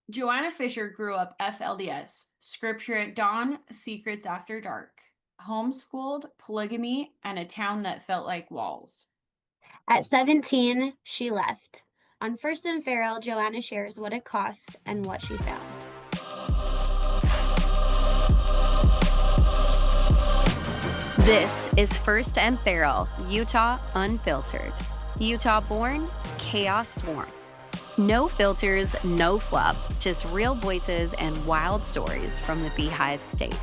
Joanna Fischer grew up FLDS, scripture at dawn, secrets after dark, homeschooled, polygamy, and a town that felt like walls. At 17, she left. On First and Farrell, Joanna shares what it costs and what she found. This is First and Farrell, Utah Unfiltered. Utah born, chaos sworn. No filters, no fluff, just real voices and wild stories from the Beehive State.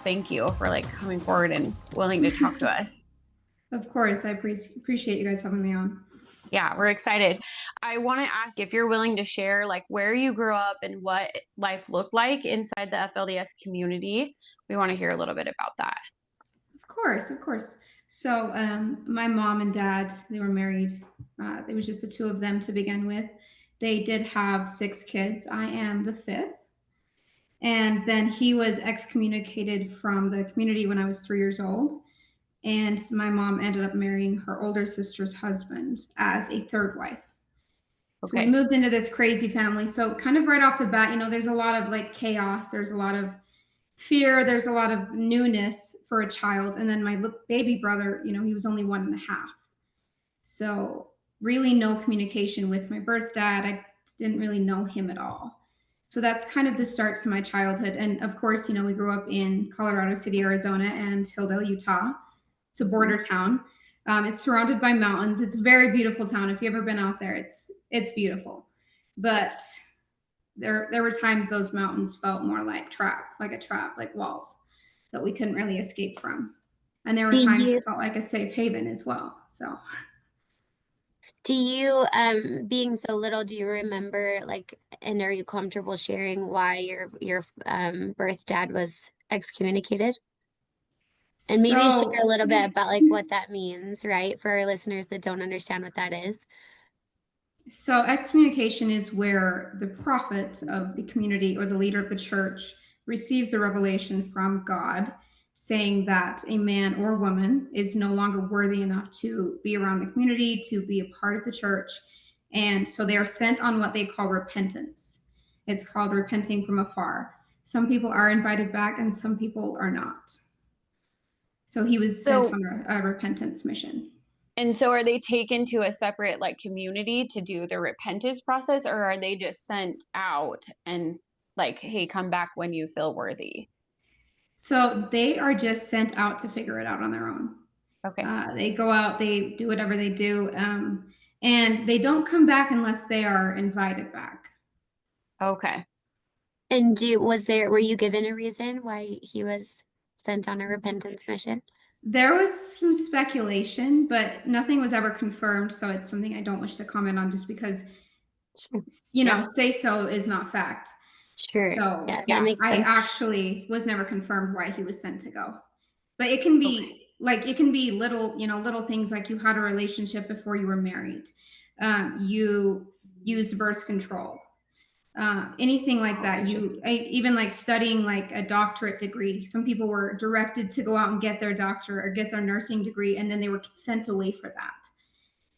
Thank you for coming forward and willing to talk to us. Of course, I appreciate you guys having me on. Yeah, we're excited. I want to ask if you're willing to share where you grew up and what life looked like inside the FLDS community. We want to hear a little bit about that. Of course, of course. So my mom and dad, they were married. It was just the two of them to begin with. They did have 6 kids. I am the 5th. And then he was excommunicated from the community when I was 3 years old. And my mom ended up marrying her older sister's husband as a 3rd wife. So we moved into this crazy family. So kind of right off the bat, there's a lot of chaos. There's a lot of fear. There's a lot of newness for a child. And then my baby brother, he was only 1.5. So really no communication with my birth dad. I didn't really know him at all. So that's kind of the start to my childhood. And of course, we grew up in Colorado City, Arizona, and Hildale, Utah. It's a border town. It's surrounded by mountains. It's a very beautiful town. If you've ever been out there, it's beautiful. But there were times those mountains felt more like a trap, like walls that we couldn't really escape from. And there were times it felt like a safe haven as well. So do you, being so little, do you remember and are you comfortable sharing why your birth dad was excommunicated? And maybe share a little bit about what that means, right? For our listeners that don't understand what that is. So excommunication is where the prophet of the community or the leader of the church receives a revelation from God saying that a man or woman is no longer worthy enough to be around the community, to be a part of the church. And so they are sent on what they call repentance. It's called repenting from afar. Some people are invited back and some people are not. So he was sent on a repentance mission. And so are they taken to a separate community to do the repentance process, or are they just sent out and hey, come back when you feel worthy? So they are just sent out to figure it out on their own. Okay. They go out, they do whatever they do, and they don't come back unless they are invited back. Okay. And were you given a reason why he was sent on a repentance mission? There was some speculation, but nothing was ever confirmed. So it's something I don't wish to comment on just because, say so is not fact. Sure. So yeah, that makes sense. I actually was never confirmed why he was sent to go. But it can be it can be little, little things like you had a relationship before you were married. You used birth control. Anything like that. Even studying a doctorate degree. Some people were directed to go out and get their doctorate or get their nursing degree, and then they were sent away for that.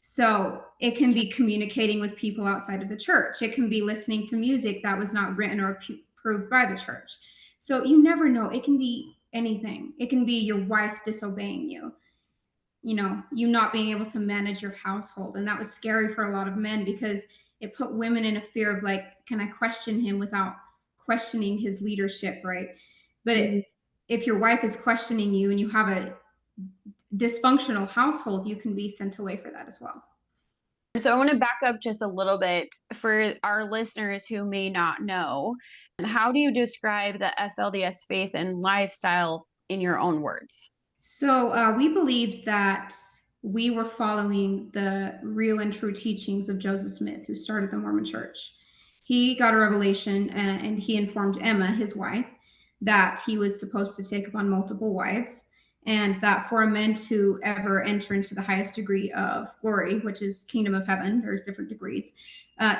So it can be communicating with people outside of the church. It can be listening to music that was not written or approved by the church. So you never know. It can be anything. It can be your wife disobeying you. You not being able to manage your household. And that was scary for a lot of men because it put women in a fear of can I question him without questioning his leadership, right? But if your wife is questioning you and you have a dysfunctional household, you can be sent away for that as well. So I want to back up just a little bit for our listeners who may not know. How do you describe the FLDS faith and lifestyle in your own words? So we believed that we were following the real and true teachings of Joseph Smith, who started the Mormon Church. He got a revelation and he informed Emma, his wife, that he was supposed to take upon multiple wives, and that for a man to ever enter into the highest degree of glory, which is kingdom of heaven, there's different degrees,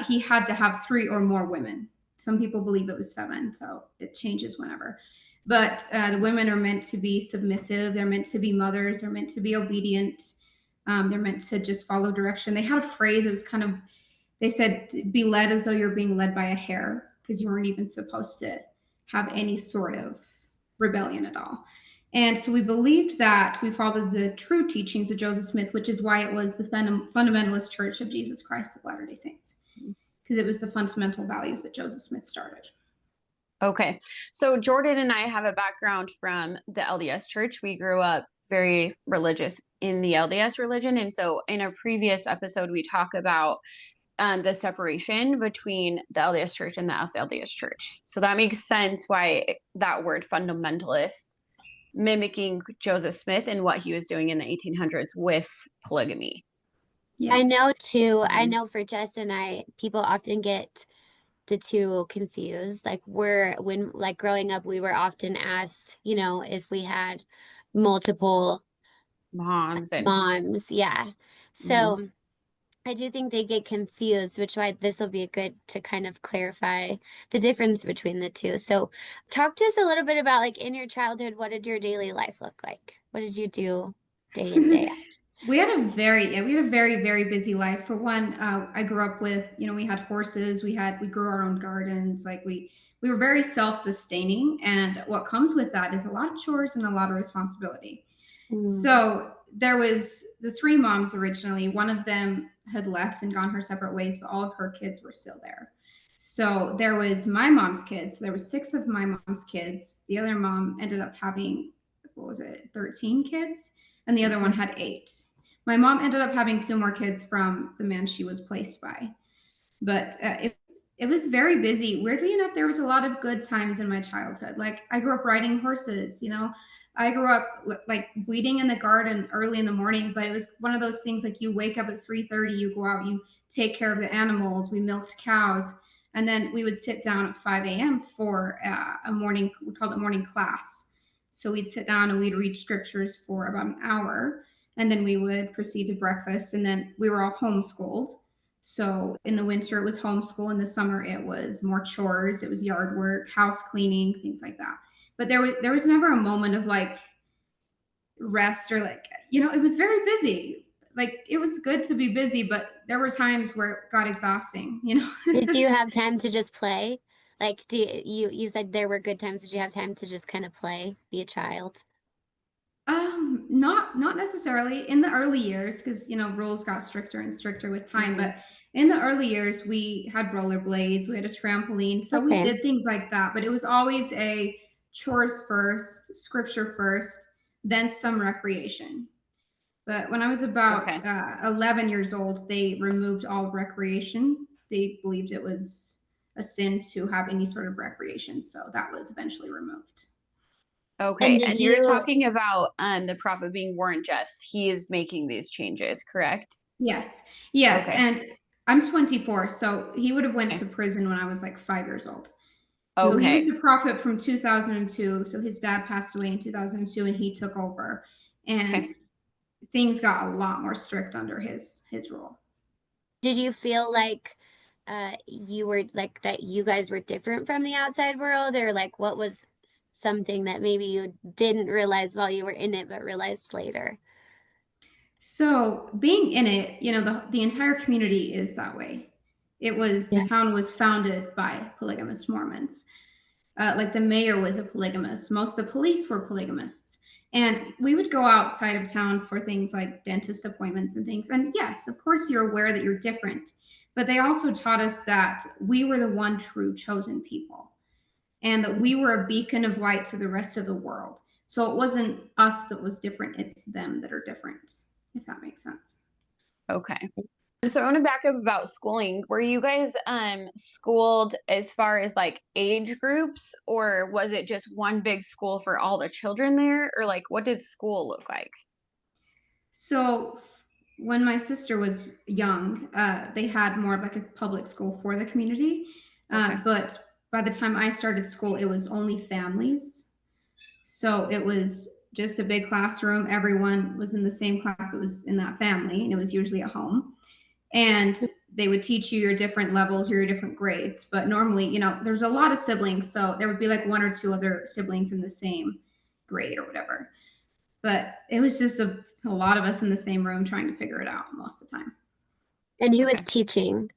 he had to have 3 or more women. Some people believe it was 7, so it changes whenever. But the women are meant to be submissive. They're meant to be mothers. They're meant to be obedient. They're meant to just follow direction. They had a phrase. It was they said be led as though you're being led by a hare, because you weren't even supposed to have any sort of rebellion at all. And so we believed that we followed the true teachings of Joseph Smith, which is why it was the Fundamentalist Church of Jesus Christ of Latter-day Saints, because it was the fundamental values that Joseph Smith started. Okay. So Jordan and I have a background from the LDS church. We grew up very religious in the LDS religion. And so in a previous episode, we talk about the separation between the LDS church and the FLDS church. So that makes sense why that word fundamentalist, mimicking Joseph Smith and what he was doing in the 1800s with polygamy. Yes. I know too. I Mhm. know for Jess and I, people often get the two confused. Like when growing up, we were often asked, if we had multiple Moms and moms. Yeah. So I do think they get confused, which why this will be good to kind of clarify the difference between the two. So talk to us a little bit about, like, in your childhood, what did your daily life look like? What did you do day in, day out? We had a very, very busy life. For one, I grew up with, we had horses, we grew our own gardens. Like we were very self-sustaining. And what comes with that is a lot of chores and a lot of responsibility. So there was the three moms originally. One of them had left and gone her separate ways, but all of her kids were still there. So there was my mom's kids. So there was 6 of my mom's kids. The other mom ended up having, 13 kids, and the other one had 8. My mom ended up having 2 more kids from the man she was placed by. But it was very busy. Weirdly enough, there was a lot of good times in my childhood. Like I grew up riding horses, I grew up like weeding in the garden early in the morning, but it was one of those things like you wake up at 3:30, you go out, you take care of the animals. We milked cows, and then we would sit down at 5 a.m. for a morning, we called it morning class. So we'd sit down and we'd read scriptures for about an hour, and then we would proceed to breakfast, and then we were all homeschooled. So in the winter, it was homeschool. In the summer, it was more chores. It was yard work, house cleaning, things like that. But there was never a moment of like rest or like, it was very busy. Like it was good to be busy, but there were times where it got exhausting, Did you have time to just play? Like, you said there were good times. Did you have time to just kind of play, be a child? Not necessarily in the early years, because rules got stricter and stricter with time. But in the early years, we had rollerblades, we had a trampoline, so we did things like that. But it was always a chores first, scripture first, then some recreation. But when I was about 11 years old, they removed all recreation. They believed it was a sin to have any sort of recreation, so that was eventually removed. Okay, and you're talking about the prophet being Warren Jeffs. He is making these changes, correct? Yes. Okay. And I'm 24, so he would have went to prison when I was like 5 years old. So he was the prophet from 2002. So his dad passed away in 2002, and he took over, and things got a lot more strict under his rule. Did you feel like you were like that you guys were different from the outside world, or like what was something that maybe you didn't realize while you were in it but realized later? So being in it, the entire community is that way. The town was founded by polygamous Mormons. Like the mayor was a polygamist. Most of the police were polygamists. And we would go outside of town for things like dentist appointments and things. And yes, of course, you're aware that you're different. But they also taught us that we were the one true chosen people, and that we were a beacon of light to the rest of the world. So it wasn't us that was different. It's them that are different, if that makes sense. Okay. So I want to back up about schooling. Were you guys schooled as far as like age groups, or was it just one big school for all the children there, or like what did school look like? So when my sister was young, they had more of like a public school for the community. But by the time I started school, it was only families. So it was just a big classroom. Everyone was in the same class that was in that family, and it was usually at home. And they would teach you your different levels, your different grades. But normally, there's a lot of siblings, so there would be like 1 or 2 other siblings in the same grade or whatever. But it was just a lot of us in the same room trying to figure it out most of the time. And who was teaching?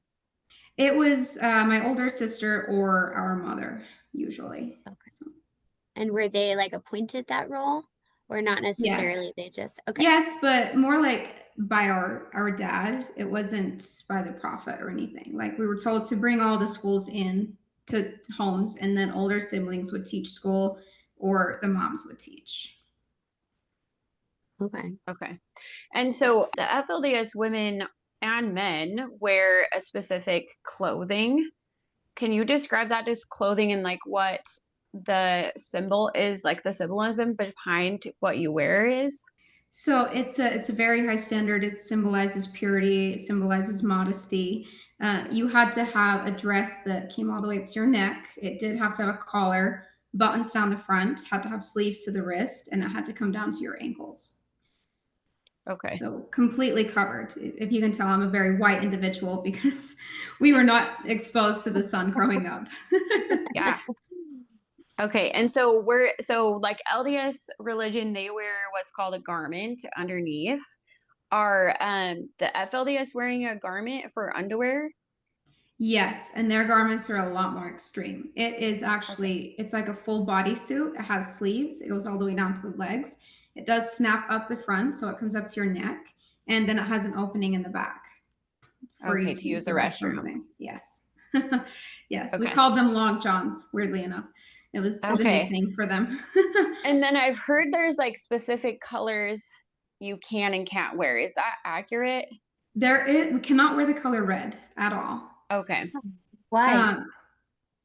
It was my older sister or our mother, usually. Okay. So, And were they like appointed that role or not yeah. necessarily? They just, okay. Yes, but more like by our dad. It wasn't by the prophet or anything. Like we were told to bring all the schools in to homes, and then older siblings would teach school, or the moms would teach. Okay. Okay. And so the FLDS women and men wear a specific clothing. Can you describe that as clothing and like what the symbol is, like the symbolism behind what you wear is? So it's a very high standard. It symbolizes purity. It symbolizes modesty. You had to have a dress that came all the way up to your neck. It did have to have a collar, buttons down the front, had to have sleeves to the wrist, and it had to come down to your ankles. Okay. So completely covered. If you can tell, I'm a very white individual because we were not exposed to the sun growing up. Yeah. Okay. And so like LDS religion, they wear what's called a garment underneath. Are the FLDS wearing a garment for underwear? Yes, and their garments are a lot more extreme. It is Okay. actually, it's like a full bodysuit. It has sleeves. It goes all the way down to the legs. It does snap up the front, so it comes up to your neck, and then it has an opening in the back for Okay, you to to use use the the restroom restroom. things. Yes. Yes, we Okay. called them long johns, weirdly enough. It was the Okay. nickname for them. And then I've heard there's like specific colors you can and can't wear. Is that accurate? We cannot wear the color red at all. Okay. Why? Um,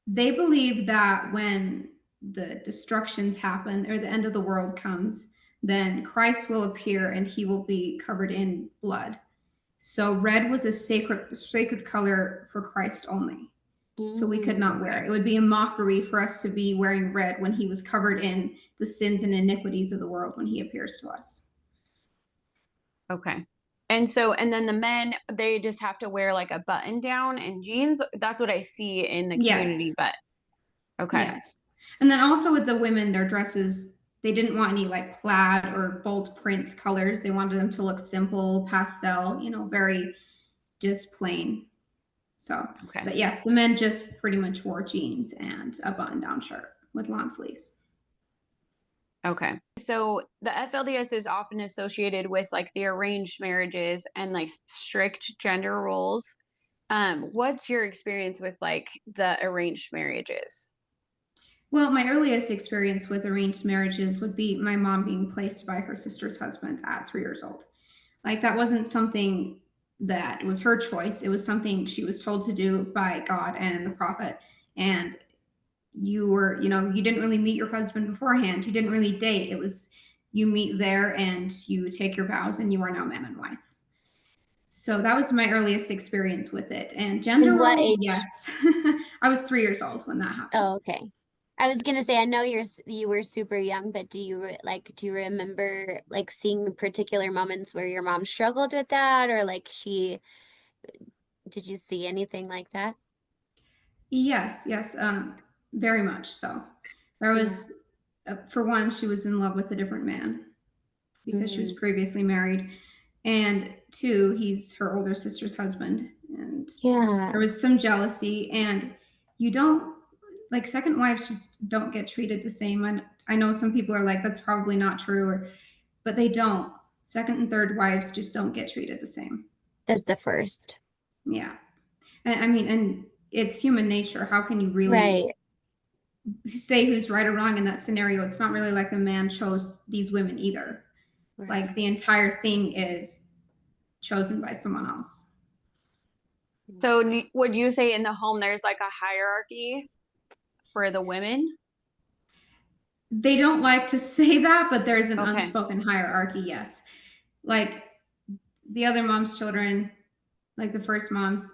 they believe that when the destructions happen or the end of the world comes, then Christ will appear and he will be covered in blood. So red was a sacred color for Christ only. So we could not wear Okay. it. It would be a mockery for us to be wearing red when he was covered in the sins and iniquities of the world when he appears to us. Okay. And then the men, they just have to wear like a button down and jeans. That's what I see in the community, Yes. but okay. Yes. And then also with the women, their dresses, they didn't want any like plaid or bold print colors. They wanted them to look simple, pastel, very just plain. So, Okay. but yes, the men just pretty much wore jeans and a button down shirt with long sleeves. Okay. So the FLDS is often associated with like the arranged marriages and like strict gender roles. What's your experience with like the arranged marriages? Well, my earliest experience with arranged marriages would be my mom being placed by her sister's husband at 3 years old. Like that wasn't something that was her choice. It was something she was told to do by God and the prophet. And you didn't really meet your husband beforehand. You didn't really date. It was you meet there and you take your vows and you are now man and wife. So that was my earliest experience with it. And gender And what roles, age? yes. I was 3 years old when that happened. Oh, okay. I was gonna say, I know you were super young, but do you remember like seeing particular moments where your mom struggled with that, or like did you see anything like that? Yes, yes, very much so. There Yeah. was, for one, she was in love with a different man because she was Mm, previously married, and two, he's her older sister's husband, and yeah. there was some jealousy. And you don't like second wives just don't get treated the same. And I know some people are like, that's probably not true, but they don't. Second and third wives just don't get treated the same. As the first. Yeah, and I mean, and it's human nature. How can you really Right. say who's right or wrong in that scenario? It's not really like a man chose these women either. Like Right. the entire thing is chosen by someone else. So would you say in the home there's like a hierarchy for the women? They don't like to say that, but there's an Okay. unspoken hierarchy, yes. Like the other mom's children, like the first moms,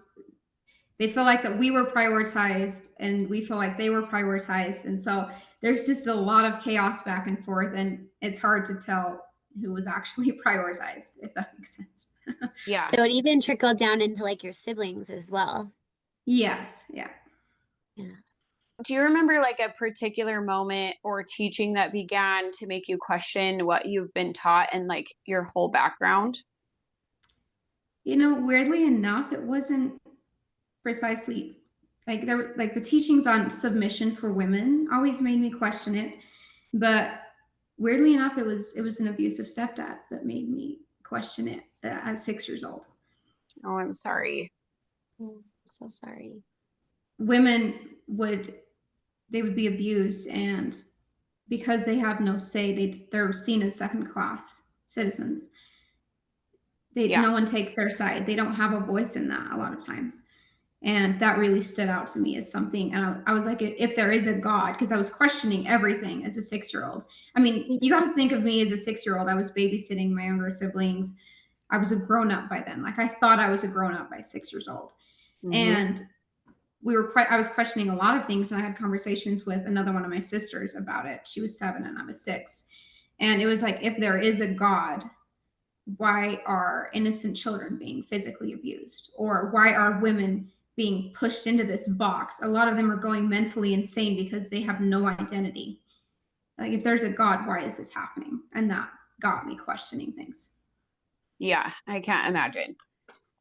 they feel like that we were prioritized and we feel like they were prioritized. And so there's just a lot of chaos back and forth, and it's hard to tell who was actually prioritized, if that makes sense. Yeah. So it even trickled down into like your siblings as well. Yes, yeah. Yeah. Do you remember like a particular moment or teaching that began to make you question what you've been taught and like your whole background? Weirdly enough, it wasn't precisely, like the teachings on submission for women always made me question it. But weirdly enough, it was an abusive stepdad that made me question it at 6 years old. Oh, I'm sorry. So sorry. Women would be abused, and because they have no say, they're seen as second class citizens. No one takes their side. They don't have a voice in that a lot of times. And that really stood out to me as something. And I was like, if there is a God, because I was questioning everything as a 6-year-old. I mean, you got to think of me as a 6-year-old. I was babysitting my younger siblings. I was a grown up by then. Like, I thought I was a grown up by 6 years old. Mm-hmm. And I was questioning a lot of things. And I had conversations with another one of my sisters about it. She was 7 and I was 6. And it was like, if there is a God, why are innocent children being physically abused? Or why are women being pushed into this box? A lot of them are going mentally insane because they have no identity. Like, if there's a God, why is this happening? And that got me questioning things. Yeah, I can't imagine.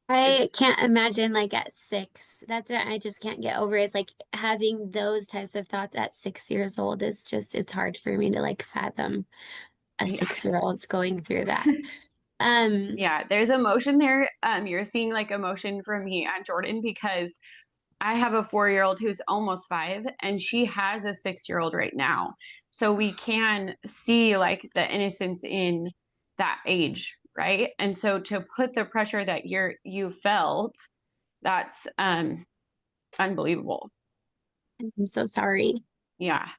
I can't imagine, like, at 6. That's what I just can't get over, is like having those types of thoughts at 6 years old. Is just, it's hard for me to like fathom a 6-year-old's going through that. Yeah, there's emotion there. You're seeing like emotion from me and Jordan, because I have a 4-year-old who's almost 5, and she has a 6-year-old right now. So we can see like the innocence in that age, right? And so to put the pressure that you felt, that's unbelievable. I'm so sorry. Yeah.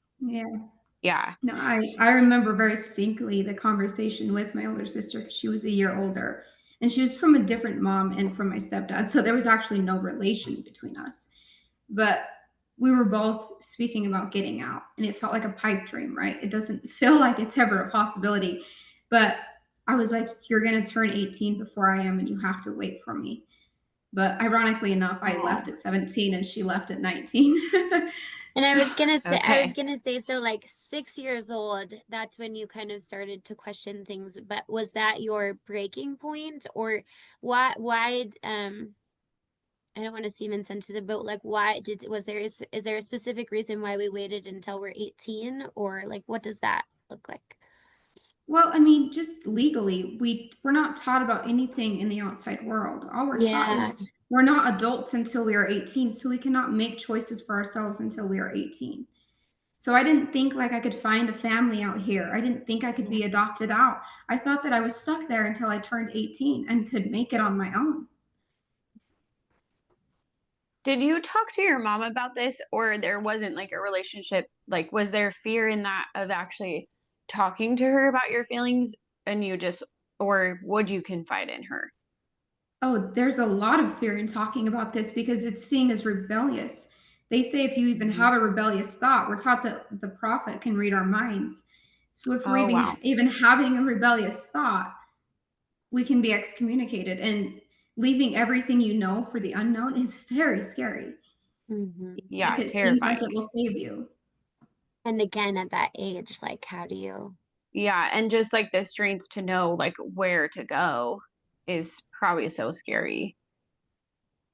No, I remember very distinctly the conversation with my older sister. She was a year older, and she was from a different mom and from my stepdad. So there was actually no relation between us. But we were both speaking about getting out, and it felt like a pipe dream, right? It doesn't feel like it's ever a possibility. But I was like, you're going to turn 18 before I am, and you have to wait for me. But ironically enough, I left at 17 and she left at 19. And I was gonna say, so like 6 years old, that's when you kind of started to question things. But was that your breaking point, or why I don't want to seem insensitive, but like, is there a specific reason why we waited until we're 18, or like, what does that look like? Well, I mean, just legally, we're not taught about anything in the outside world. All we're taught is we're not adults until we are 18, so we cannot make choices for ourselves until we are 18. So I didn't think like I could find a family out here. I didn't think I could be adopted out. I thought that I was stuck there until I turned 18 and could make it on my own. Did you talk to your mom about this, or there wasn't like a relationship? Like, was there fear in that of actually talking to her about your feelings, and or would you confide in her? Oh, there's a lot of fear in talking about this because it's seen as rebellious. They say if you even have a rebellious thought, we're taught that the prophet can read our minds. So if we're even having a rebellious thought, we can be excommunicated, and leaving everything you know for the unknown is very scary. Mm-hmm. Yeah, it terrifying. Seems like it will save you. And again, at that age, like, how do you? Yeah, and just like the strength to know like where to go is probably so scary.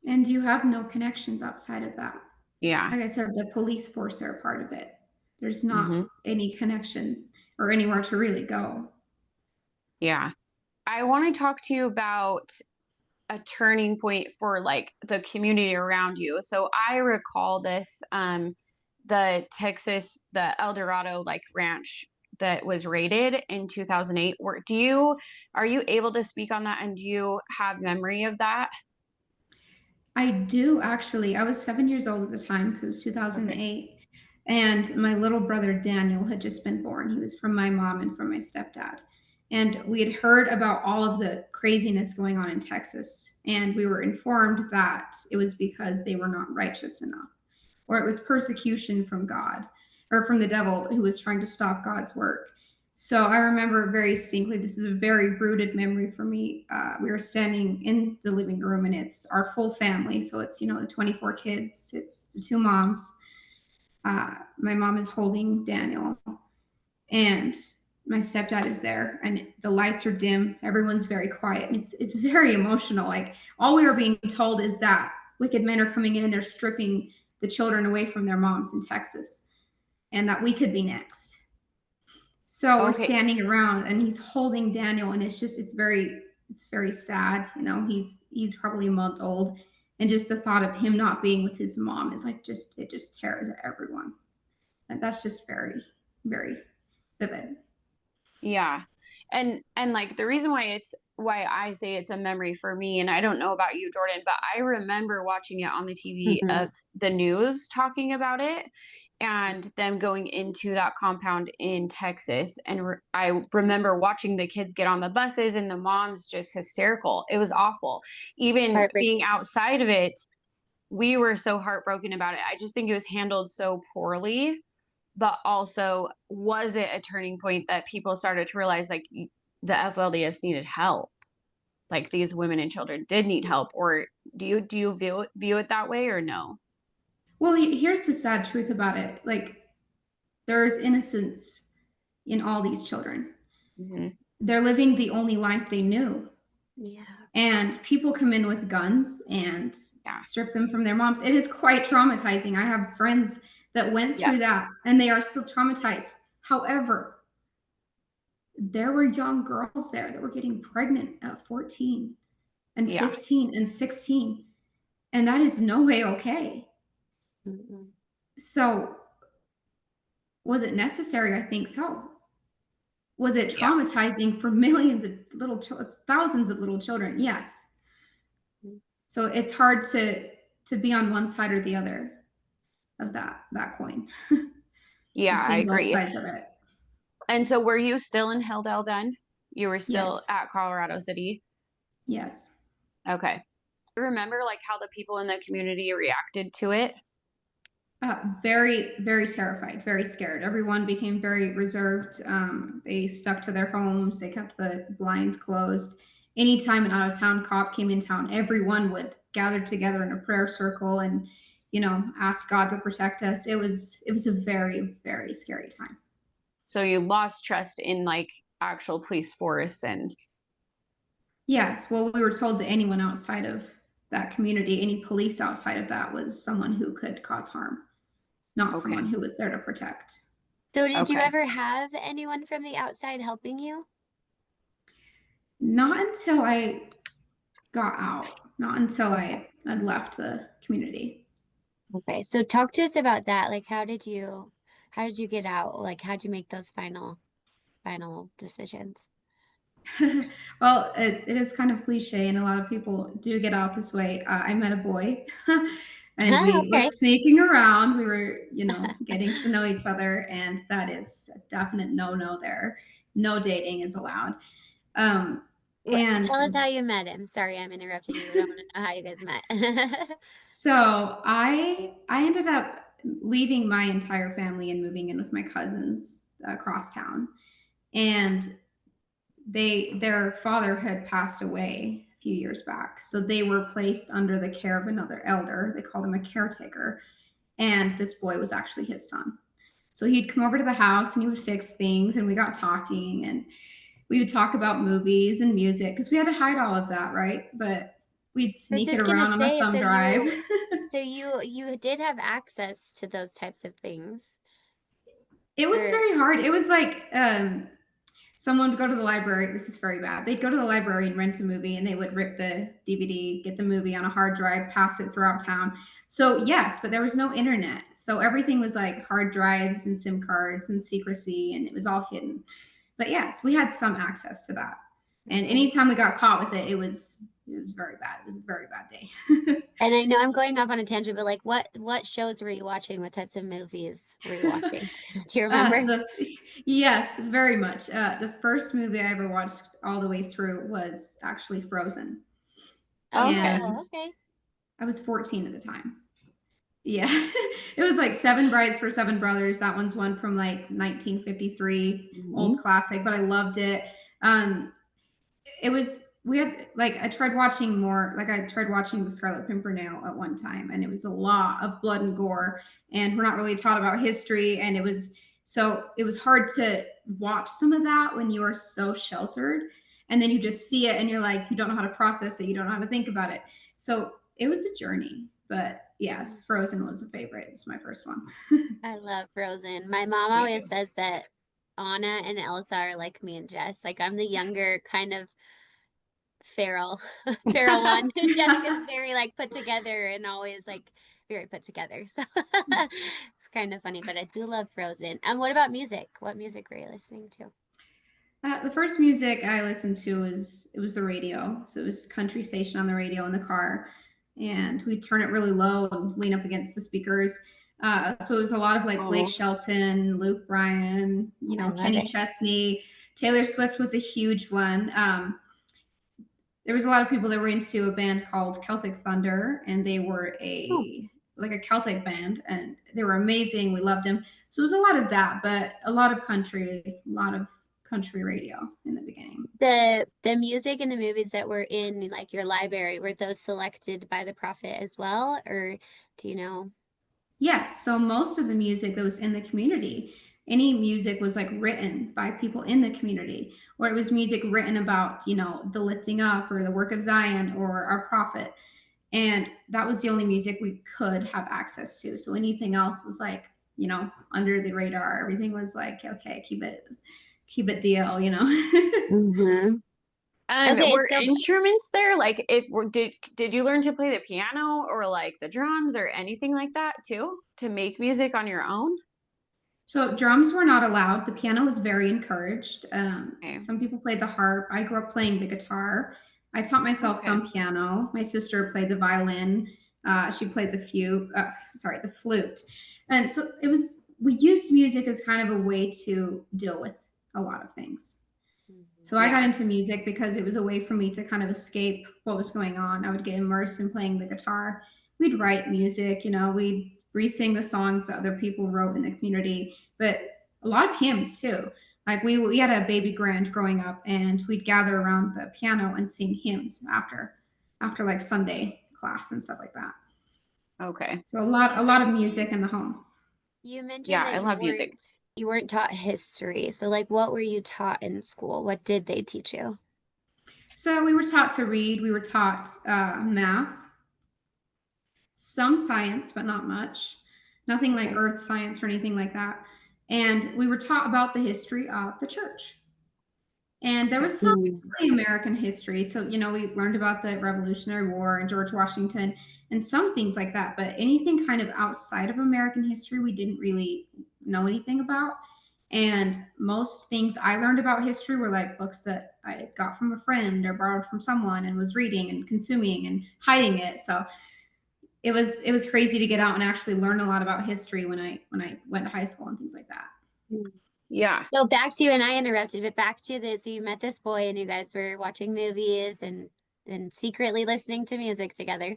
And you have no connections outside of that. Yeah. Like I said, the police force are a part of it. There's not any connection or anywhere to really go. Yeah. I want to talk to you about a turning point for like the community around you. So I recall this, the El Dorado like ranch that was raided in 2008. Are you able to speak on that? And do you have memory of that? I do, actually. I was 7 years old at the time because it was 2008. Okay. And my little brother Daniel had just been born. He was from my mom and from my stepdad. And we had heard about all of the craziness going on in Texas. And we were informed that it was because they were not righteous enough, or it was persecution from God or from the devil who was trying to stop God's work. So I remember very distinctly, this is a very rooted memory for me. We were standing in the living room, and it's our full family. So it's, the 24 kids, it's the 2 moms. My mom is holding Daniel, and my stepdad is there, and the lights are dim. Everyone's very quiet. And it's very emotional. Like, all we were being told is that wicked men are coming in and they're stripping the children away from their moms in Texas, and that we could be next. So we're standing around and he's holding Daniel, and it's very sad. You know, he's probably a month old. And just the thought of him not being with his mom is like, it just tears at everyone. And that's just very, very vivid. Yeah. And like the reason why I say it's a memory for me, and I don't know about you, Jordan, but I remember watching it on the TV of the news talking about it, and them going into that compound in Texas. And I remember watching the kids get on the buses and the moms just hysterical. It was awful. Even being outside of it, we were so heartbroken about it. I just think it was handled so poorly. But also, was it a turning point that people started to realize like the FLDS needed help? Like these women and children did need help, or do you view it that way, or no? Well, here's the sad truth about it. Like, there's innocence in all these children. They're living the only life they knew. Yeah. And people come in with guns and strip them from their moms. It is quite traumatizing. I have friends that went through that, and they are still traumatized. However, there were young girls there that were getting pregnant at 14 and 15 and 16. And that is no way okay. So was it necessary? I think so. Was it traumatizing for millions of thousands of little children? Yes. So it's hard to be on one side or the other of that coin. Yeah, I agree. Both sides of it. And so were you still in Hildale then? You were still at Colorado City? Yes. Okay. Remember like how the people in the community reacted to it? Very, very terrified, very scared. Everyone became very reserved. They stuck to their homes. They kept the blinds closed. Anytime an out-of-town cop came in town, everyone would gather together in a prayer circle and, you know, ask God to protect us. It was a very, very scary time. So you lost trust in like actual police force and... Yes. Well, we were told that anyone outside of that community, any police outside of that, was someone who could cause harm, not someone who was there to protect. So did you ever have anyone from the outside helping you? Not until I got out, not until I had left the community. Okay. So talk to us about that. Like, how did you get out? Like, how did you make those final decisions? Well, it is kind of cliche, and a lot of people do get out this way. I met a boy, and we were sneaking around. We were, you know, getting to know each other, and that is a definite no there. No dating is allowed. And tell us how you met him. Sorry, I'm interrupting you. I want to know how you guys met. So I ended up leaving my entire family and moving in with my cousins across town, and their father had passed away a few years back. So they were placed under the care of another elder. They called him a caretaker. And this boy was actually his son. So he'd come over to the house and he would fix things, and we got talking, and we would talk about movies and music because we had to hide all of that, right? But we'd sneak it around on a thumb drive. So you did have access to those types of things. It was very hard. It was like someone would go to the library. This is very bad. They'd go to the library and rent a movie, and they would rip the DVD, get the movie on a hard drive, pass it throughout town. So yes, but there was no internet. So everything was like hard drives and SIM cards and secrecy, and it was all hidden. But yes, we had some access to that. And anytime we got caught with it, it was very bad. It was a very bad day. And I know I'm going off on a tangent, but like what shows were you watching? What types of movies were you watching? Do you remember? Yes, very much. The first movie I ever watched all the way through was actually Frozen. And I was 14 at the time. Yeah. It was like Seven Brides for Seven Brothers. That one's one from like 1953, old classic, but I loved it. I tried watching The Scarlet Pimpernel at one time, and it was a lot of blood and gore, and we're not really taught about history, and it was hard to watch some of that when you are so sheltered, and then you just see it and you're like, you don't know how to process it, you don't know how to think about it. So it was a journey, but yes, Frozen was a favorite. It was my first one. I love Frozen. My mom Me always too. says that Anna and Elsa are like me and Jess. Like I'm the younger kind of feral feral one. Jessica's very like put together and always like very put together. So it's kind of funny, but I do love Frozen. And what about music? What music were you listening to? The first music I listened to was the radio. So it was country station on the radio in the car, and we'd turn it really low and lean up against the speakers. So it was a lot of like Blake Oh, Shelton, Luke Bryan, I love Kenny it. Chesney. Taylor Swift was a huge one. There was a lot of people that were into a band called Celtic Thunder, and they were Oh. like a Celtic band, and they were amazing. We loved them. So it was a lot of that, but a lot of country radio in the beginning. The music and the movies that were in like your library, were those selected by the prophet as well, or do you know? Yes, so most of the music that was in the community, any music was like written by people in the community, or it was music written about, the lifting up or the work of Zion or our prophet. And that was the only music we could have access to. So anything else was like, under the radar. Everything was like, okay, keep it DL, Mm-hmm. Okay, were so instruments there? Like, did you learn to play the piano or like the drums or anything like that too to make music on your own? So drums were not allowed. The piano was very encouraged. Okay. Some people played the harp. I grew up playing the guitar. I taught myself Okay. some piano. My sister played the violin. She played the flute. And so we used music as kind of a way to deal with a lot of things. So I got Yeah. into music because it was a way for me to kind of escape what was going on. I would get immersed in playing the guitar. We'd write music, we'd re-sing the songs that other people wrote in the community, but a lot of hymns too. Like we had a baby grand growing up, and we'd gather around the piano and sing hymns after like Sunday class and stuff like that. Okay. So a lot of music in the home. you mentioned Yeah, that I love music. you weren't taught history. So like what were you taught in school? What did they teach you? So we were taught to read. We were taught math, some science, but not much. Nothing like Okay. earth science or anything like that. And we were taught about the history of the church. And there was some American history. So, we learned about the Revolutionary War and George Washington and some things like that. But anything kind of outside of American history, we didn't really know anything about. And most things I learned about history were like books that I got from a friend or borrowed from someone and was reading and consuming and hiding it. So it was crazy to get out and actually learn a lot about history when I went to high school and things like that. Yeah. So back to you, and I interrupted, but back to this, so you met this boy and you guys were watching movies and secretly listening to music together.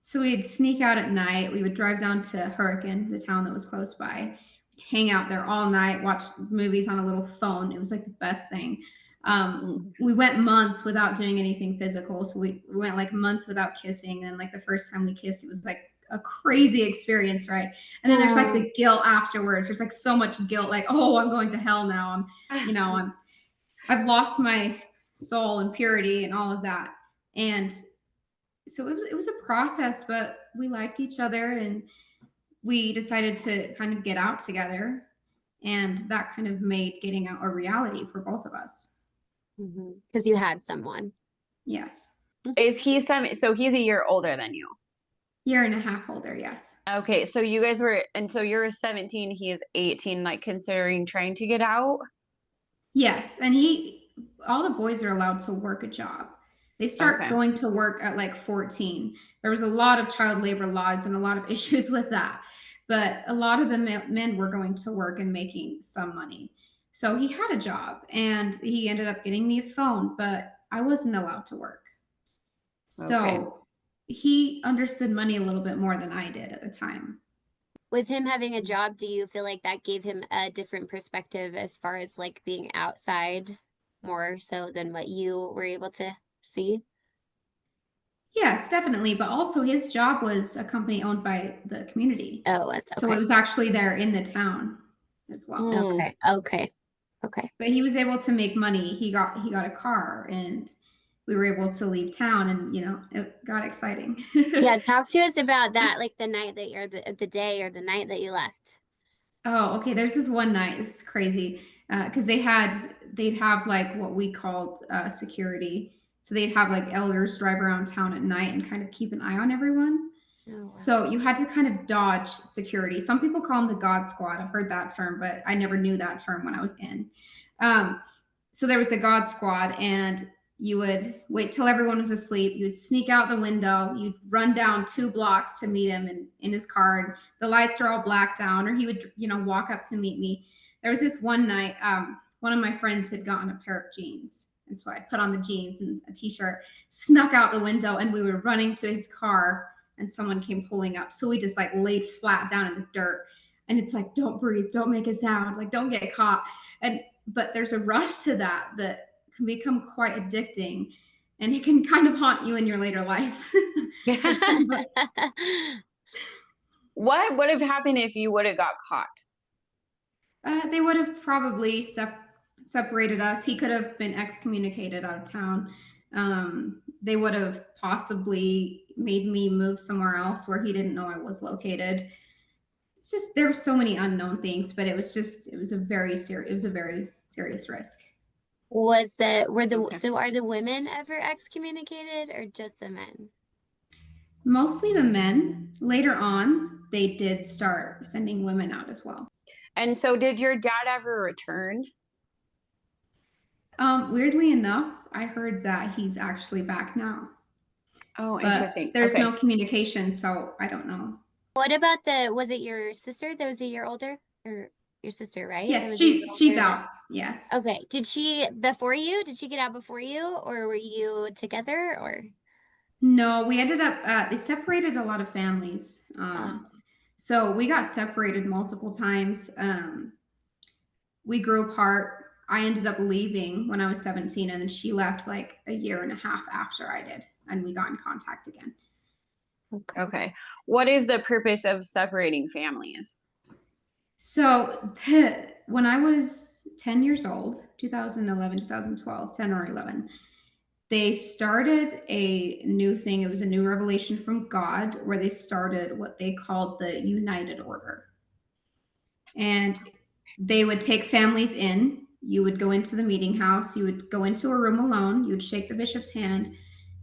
So we'd sneak out at night. We would drive down to Hurricane, the town that was close by, hang out there all night, watch movies on a little phone. It was like the best thing. We went months without doing anything physical. So we went like months without kissing. And like the first time we kissed, it was like a crazy experience, right? And then there's like the guilt afterwards. There's like so much guilt, like, oh, I'm going to hell now. I've lost my soul and purity and all of that. And so it was a process, but we liked each other, and we decided to kind of get out together, and that kind of made getting out a reality for both of us. Because you had someone. Yes. Is he so he's a year older than you? Year and a half older, yes. Okay, so you guys were, and so you're 17, he is 18, like considering trying to get out? Yes, and all the boys are allowed to work a job. They start going to work at like 14. There was a lot of child labor laws and a lot of issues with that. But a lot of the men were going to work and making some money. So he had a job, and he ended up getting me a phone, but I wasn't allowed to work. So he understood money a little bit more than I did at the time. With him having a job, do you feel like that gave him a different perspective as far as like being outside more so than what you were able to see? Yes, definitely. But also his job was a company owned by the community. Oh, that's okay. So it was actually there in the town as well. Okay. But he was able to make money. He got a car, and we were able to leave town, and it got exciting. Yeah, talk to us about that, like the night that you're the day or the night that you left. Oh, okay. There's this one night. This is crazy because they'd have like what we called security. So they'd have like elders drive around town at night and kind of keep an eye on everyone. Oh, wow. So you had to kind of dodge security. Some people call them the God Squad. I've heard that term, but I never knew that term when I was in. So there was the God Squad, and you would wait till everyone was asleep. You would sneak out the window. You'd run down 2 blocks to meet him in his car. And the lights are all blacked down, or he would, walk up to meet me. There was this one night, one of my friends had gotten a pair of jeans. And so I put on the jeans and a t-shirt, snuck out the window, and we were running to his car, and someone came pulling up. So we just like laid flat down in the dirt. And it's like, don't breathe, don't make a sound, like don't get caught. But there's a rush to that can become quite addicting, and it can kind of haunt you in your later life. But, what would have happened if you would have got caught? they would have probably separated us. He could have been excommunicated out of town. They would have possibly made me move somewhere else where he didn't know I was located. It's just, there were so many unknown things, but it was a very serious risk. So are the women ever excommunicated or just the men? Mostly the men. Later on, they did start sending women out as well. And so did your dad ever return? Weirdly enough, I heard that he's actually back now. Oh, But interesting. there's Okay. no communication, so I don't know. What about was it your sister that was a year older? Or your sister, right? That Yes, was a year she's older? out. Yes. Okay. Did she get out before you, or were you together, or? No, we ended up, they separated a lot of families. Oh, So we got separated multiple times. We grew apart. I ended up leaving when I was 17, and then she left like a year and a half after I did, and we got in contact again. Okay. What is the purpose of separating families? So when I was 10 years old, 2011, 2012, 10 or 11, they started a new thing. It was a new revelation from God where they started what they called the United Order. And they would take families in. You would go into the meeting house. You would go into a room alone. You would shake the bishop's hand,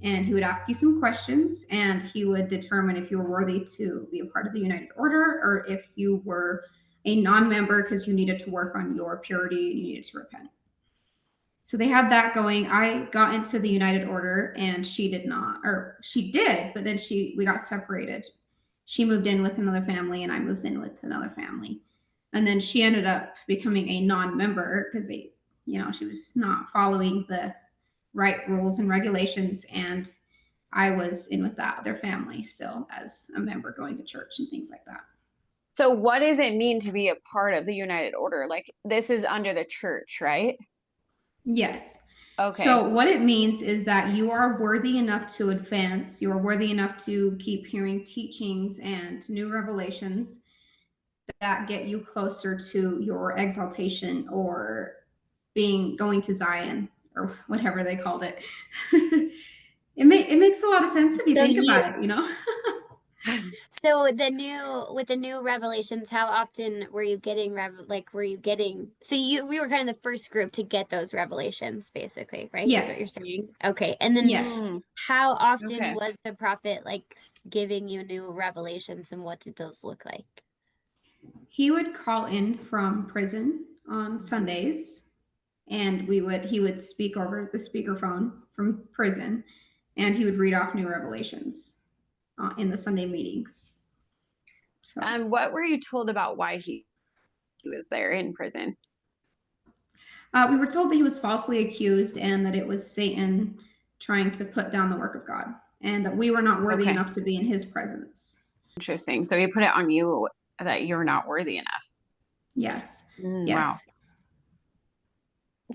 and he would ask you some questions, and he would determine if you were worthy to be a part of the United Order or if you were a non-member because you needed to work on your purity and you needed to repent. So they had that going. I got into the United Order, and she did not, or she did, but then we got separated. She moved in with another family, and I moved in with another family. And then she ended up becoming a non-member because she was not following the right rules and regulations. And I was in with that other family still as a member, going to church and things like that. So what does it mean to be a part of the United Order? Like, this is under the church, right? Yes. Okay. So what it means is that you are worthy enough to advance. You are worthy enough to keep hearing teachings and new revelations that get you closer to your exaltation or going to Zion or whatever they called it. It makes a lot of sense if you think about it, So with the new revelations, how often were you getting we were kind of the first group to get those revelations, basically, right? Yes. Is what you're saying. Okay. And then Yes. how often Okay. was the prophet like giving you new revelations, and what did those look like? He would call in from prison on Sundays, and he would speak over the speakerphone from prison, and he would read off new revelations in the Sunday meetings. So, And what were you told about why he was there in prison? we were told that he was falsely accused and that it was Satan trying to put down the work of God, and that we were not worthy Okay. enough to be in his presence. Interesting. So he put it on you that you're not worthy enough. Yes. Wow. Yes.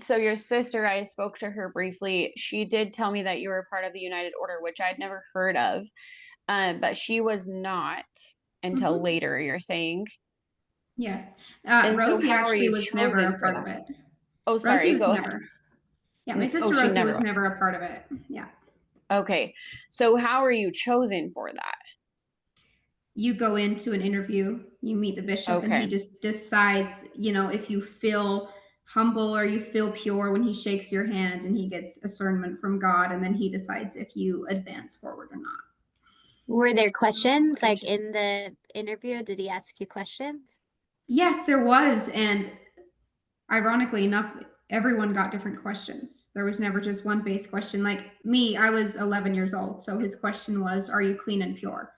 So your sister, I spoke to her briefly. She did tell me that you were part of the United Order, which I'd never heard of. But she was not until later, you're saying? Yeah. And so Rosie how are actually you was never chosen a for part of that? it. Oh, Rosie sorry. was Go never. ahead. Yeah, my sister she Rosie never was never a part of it. Yeah. Okay. So how are you chosen for that? You go into an interview, you meet the bishop, and he Okay. just decides, if you feel humble or you feel pure when he shakes your hand, and he gets discernment from God, and then he decides if you advance forward or not. Were there questions Okay. like in the interview? Did he ask you questions? Yes, there was. And ironically enough, everyone got different questions. There was never just one base question. Like me, I was 11 years old. So his question was, are you clean and pure?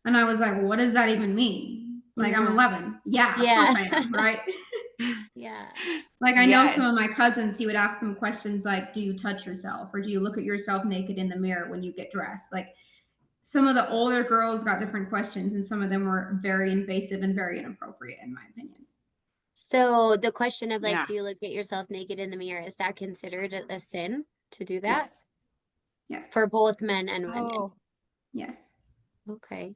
And I was like, well, what does that even mean? Like, I'm 11. Yeah, of course I am, right? Yeah. Like, I know some of Yes. my cousins, he would ask them questions like, do you touch yourself? Or do you look at yourself naked in the mirror when you get dressed? Like, some of the older girls got different questions, and some of them were very invasive and very inappropriate, in my opinion. So the question of like, Yeah. do you look at yourself naked in the mirror? Is that considered a sin to do that? Yes. Yes. For both men and women? Oh. Yes. Okay.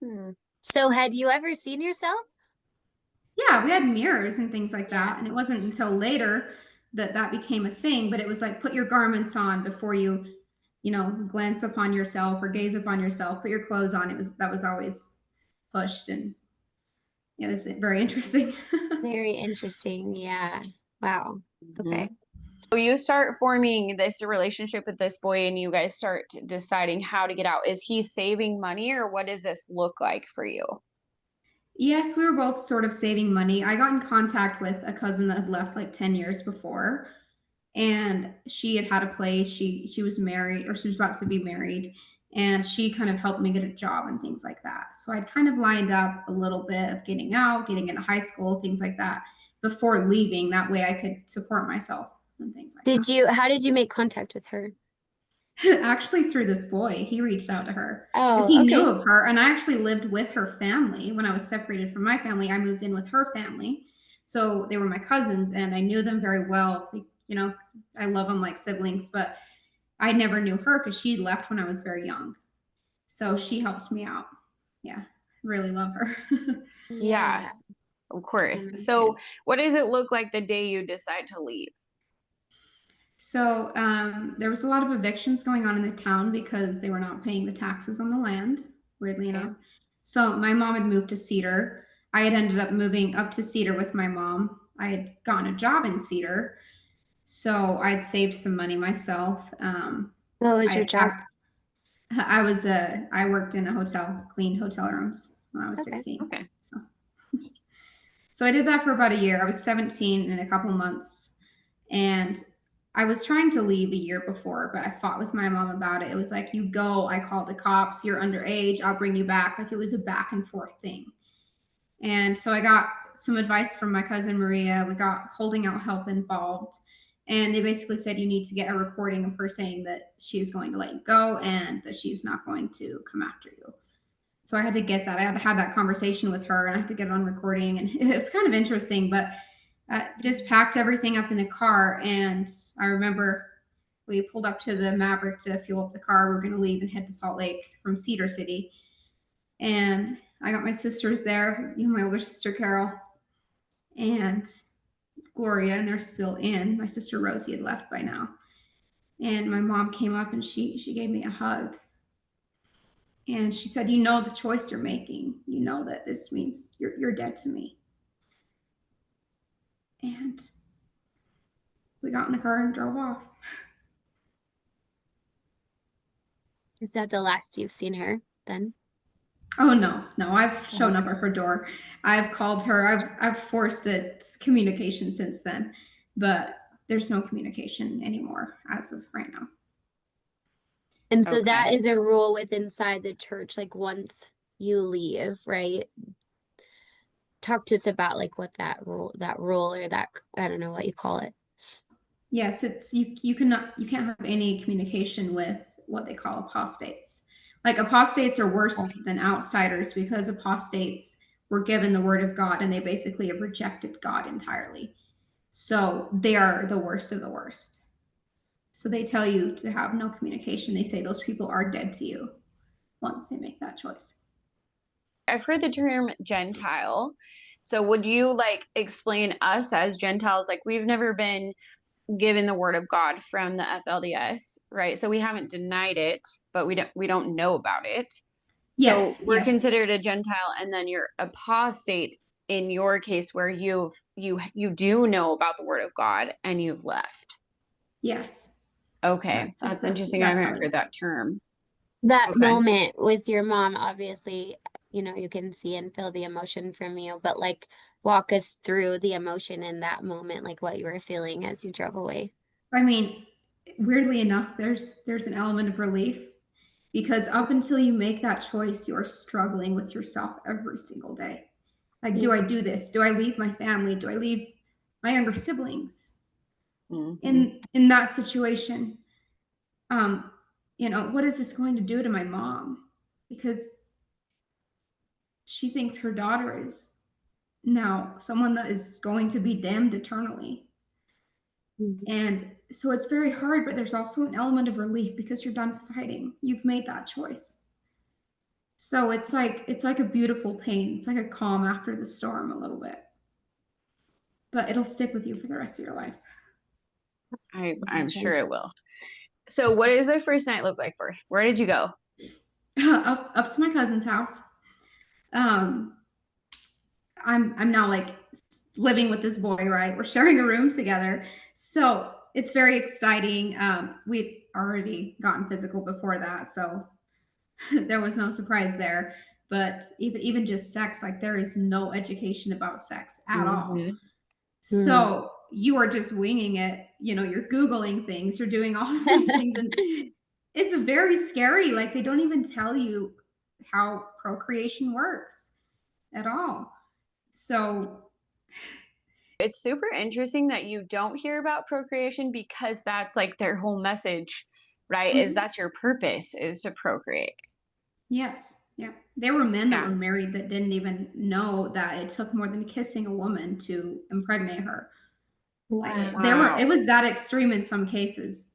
Hmm. So had you ever seen yourself? Yeah, we had mirrors and things like that. Yeah. And it wasn't until later that that became a thing, but it was like, put your garments on before you, glance upon yourself or gaze upon yourself, put your clothes on. That was always pushed, and it was very interesting. Very interesting. Yeah. Wow. Okay. So you start forming this relationship with this boy and you guys start deciding how to get out. Is he saving money or what does this look like for you? Yes, we were both sort of saving money. I got in contact with a cousin that had left like 10 years before, and she had a place. She was married, or she was about to be married, and she kind of helped me get a job and things like that. So I'd kind of lined up a little bit of getting out, getting into high school, things like that before leaving. That way I could support myself and things like that. How did you make contact with her? Actually, through this boy, he reached out to her because Oh, he knew okay. of her, and I actually lived with her family when I was separated from my family. I moved in with her family, so they were my cousins, and I knew them very well. I love them like siblings, but I never knew her because she left when I was very young, so she helped me out. Yeah, really love her. Yeah, of course. So what does it look like the day you decide to leave? So there was a lot of evictions going on in the town because they were not paying the taxes on the land, weirdly enough. So my mom had moved to Cedar. I had ended up moving up to Cedar with my mom. I had gotten a job in Cedar, so I'd saved some money myself. What was your job? I worked in a hotel, cleaned hotel rooms when I was Okay. 16. Okay. So I did that for about a year. I was 17 in a couple months, and I was trying to leave a year before, but I fought with my mom about it. It was like, you go, I call the cops, you're underage, I'll bring you back. Like, it was a back and forth thing. And so I got some advice from my cousin Maria. We got holding out help involved. And they basically said, you need to get a recording of her saying that she is going to let you go and that she's not going to come after you. So I had to get that. I had to have that conversation with her, and I had to get it on recording. And it was kind of interesting, but just packed everything up in the car. And I remember we pulled up to the Maverick to fuel up the car. We're going to leave and head to Salt Lake from Cedar City. And I got my sisters there, my older sister Carol and Gloria, and they're still in. My sister Rosie had left by now. And my mom came up and she gave me a hug. And she said, you know the choice you're making. You know that this means you're dead to me. And we got in the car and drove off. Is that the last you've seen her then? Oh no, I've shown up at her door. I've called her. I've forced it communication since then, but there's no communication anymore as of right now. And so that is a rule within inside the church, like once you leave, right? Talk to us about like what that rule or that, I don't know what you call it. Yes, it's you can't have any communication with what they call apostates. Like, apostates are worse than outsiders because apostates were given the word of God and they basically have rejected God entirely. So they are the worst of the worst. So they tell you to have no communication. They say those people are dead to you once they make that choice. I've heard the term Gentile. So would you like explain us as Gentiles? Like, we've never been given the word of God from the FLDS, right? So we haven't denied it, but we don't know about it. Yes, So we're yes. considered a Gentile, and then you're apostate in your case where you do know about the word of God and you've left. Yes. Okay, that's interesting. I haven't heard that term. That Okay. moment with your mom, obviously, you can see and feel the emotion from you, but like walk us through the emotion in that moment, like what you were feeling as you drove away. I mean, weirdly enough, there's an element of relief because up until you make that choice, you're struggling with yourself every single day. Like, do I do this? Do I leave my family? Do I leave my younger siblings? In that situation? What is this going to do to my mom? Because she thinks her daughter is now someone that is going to be damned eternally. And so it's very hard, but there's also an element of relief because you're done fighting. You've made that choice. So it's like a beautiful pain. It's like a calm after the storm a little bit. But it'll stick with you for the rest of your life. I'm sure it will. So what does the first night look like for? Where did you go? up to my cousin's house. I'm now like living with this boy, right? We're sharing a room together. So it's very exciting. We'd already gotten physical before that, so there was no surprise there. But even just sex, like there is no education about sex at all. So you are just winging it. You're Googling things, you're doing all of these things, and it's very scary. Like they don't even tell you how procreation works at all. So it's super interesting that you don't hear about procreation because that's like their whole message, right? Is that your purpose is to procreate. Yes. Yeah. There were men that were married that didn't even know that it took more than kissing a woman to impregnate her. Wow. It was that extreme in some cases.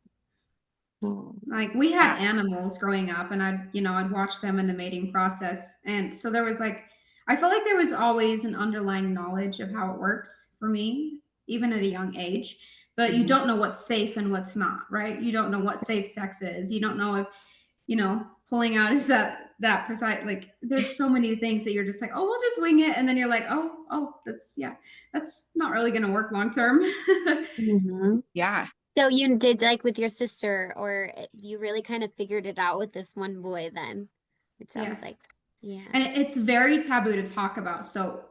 Like we had animals growing up and I'd watch them in the mating process. And so there was I felt like there was always an underlying knowledge of how it worked for me, even at a young age, but you don't know what's safe and what's not, right? You don't know what safe sex is. You don't know if, pulling out is that precise. Like there's so many things that you're just like, oh, we'll just wing it. And then you're like, oh, that's not really going to work long term. Yeah. So you did like with your sister, or you really kind of figured it out with this one boy then? It sounds like. Yeah. And it's very taboo to talk about. So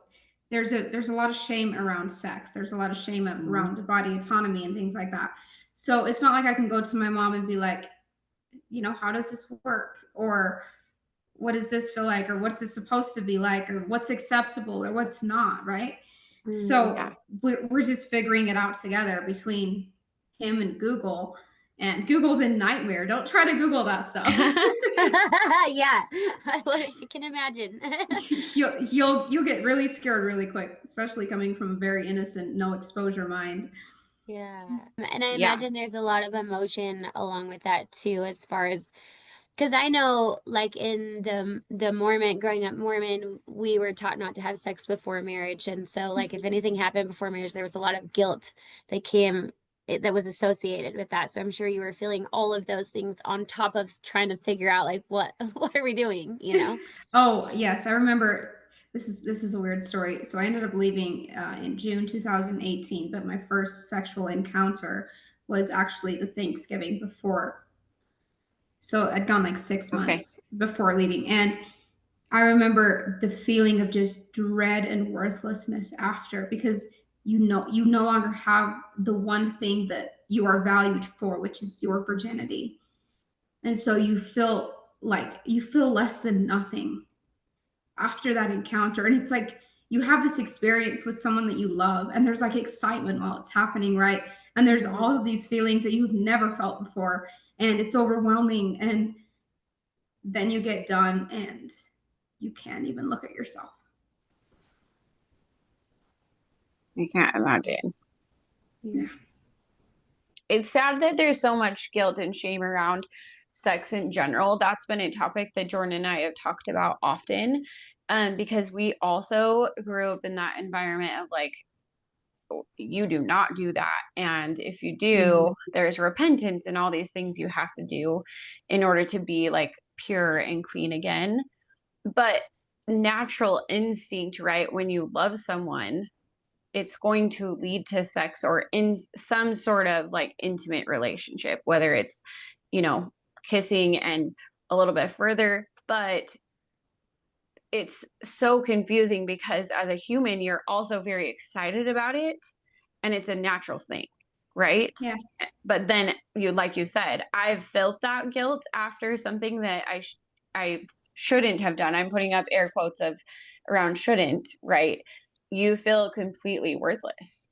there's a lot of shame around sex. There's a lot of shame around body autonomy and things like that. So it's not like I can go to my mom and be like, how does this work? Or what does this feel like? Or what's this supposed to be like? Or what's acceptable or what's not, right? So we're just figuring it out together between him and Google. And Google's a nightmare. Don't try to Google that stuff. Yeah, I can imagine. You'll get really scared really quick, especially coming from a very innocent, no exposure mind. Yeah. And I imagine there's a lot of emotion along with that too, as far as, because I know like in the Mormon, growing up Mormon, we were taught not to have sex before marriage. And so like if anything happened before marriage, there was a lot of guilt that was associated with that. So I'm sure you were feeling all of those things on top of trying to figure out like what are we doing, Oh, yes. I remember this is a weird story. So I ended up leaving in June 2018, but my first sexual encounter was actually the Thanksgiving before. So I'd gone like 6 months before leaving. And I remember the feeling of just dread and worthlessness after, because you no longer have the one thing that you are valued for, which is your virginity. And so you feel less than nothing after that encounter. And it's like you have this experience with someone that you love, and there's like excitement while it's happening, right? And there's all of these feelings that you've never felt before, and it's overwhelming. And then you get done and you can't even look at yourself. I can't imagine. Yeah. It's sad that there's so much guilt and shame around sex in general. That's been a topic that Jordan and I have talked about often, because we also grew up in that environment of like you do not do that. And if you do, there's repentance and all these things you have to do in order to be like pure and clean again. But natural instinct, right? When you love someone, it's going to lead to sex or in some sort of like intimate relationship, whether it's, kissing and a little bit further. But it's so confusing because as a human, you're also very excited about it and it's a natural thing, right? Yes. But then like you said, I've felt that guilt after something that I shouldn't have done. I'm putting up air quotes of around shouldn't, right? You feel completely worthless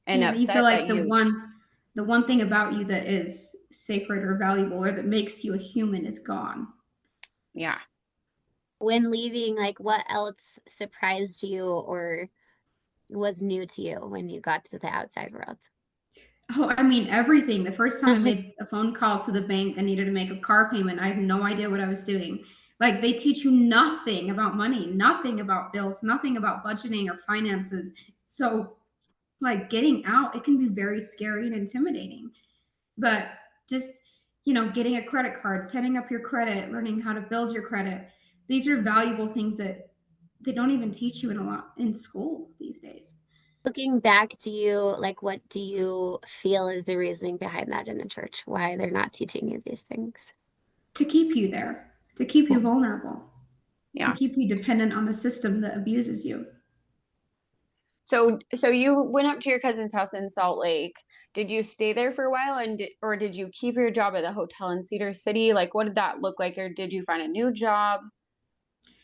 and Yeah, you upset feel like that the one thing about you that is sacred or valuable or that makes you a human is gone. yeah. When leaving, like what else surprised you or was new to you when you got to the outside world? Oh, I mean, everything. The first time I made a phone call to the bank, I needed to make a car payment. I had no idea what I was doing. Like, they teach you nothing about money, nothing about bills, nothing about budgeting or finances. So, like, getting out, it can be very scary and intimidating. But just, getting a credit card, setting up your credit, learning how to build your credit, these are valuable things that they don't even teach you in school these days. Looking back, what do you feel is the reasoning behind that in the church? Why they're not teaching you these things? To keep you there, to keep you vulnerable, to Yeah. keep you dependent on the system that abuses you. So you went up to your cousin's house in Salt Lake. Did you stay there for a while or did you keep your job at the hotel in Cedar City? Like, what did that look like? Or did you find a new job?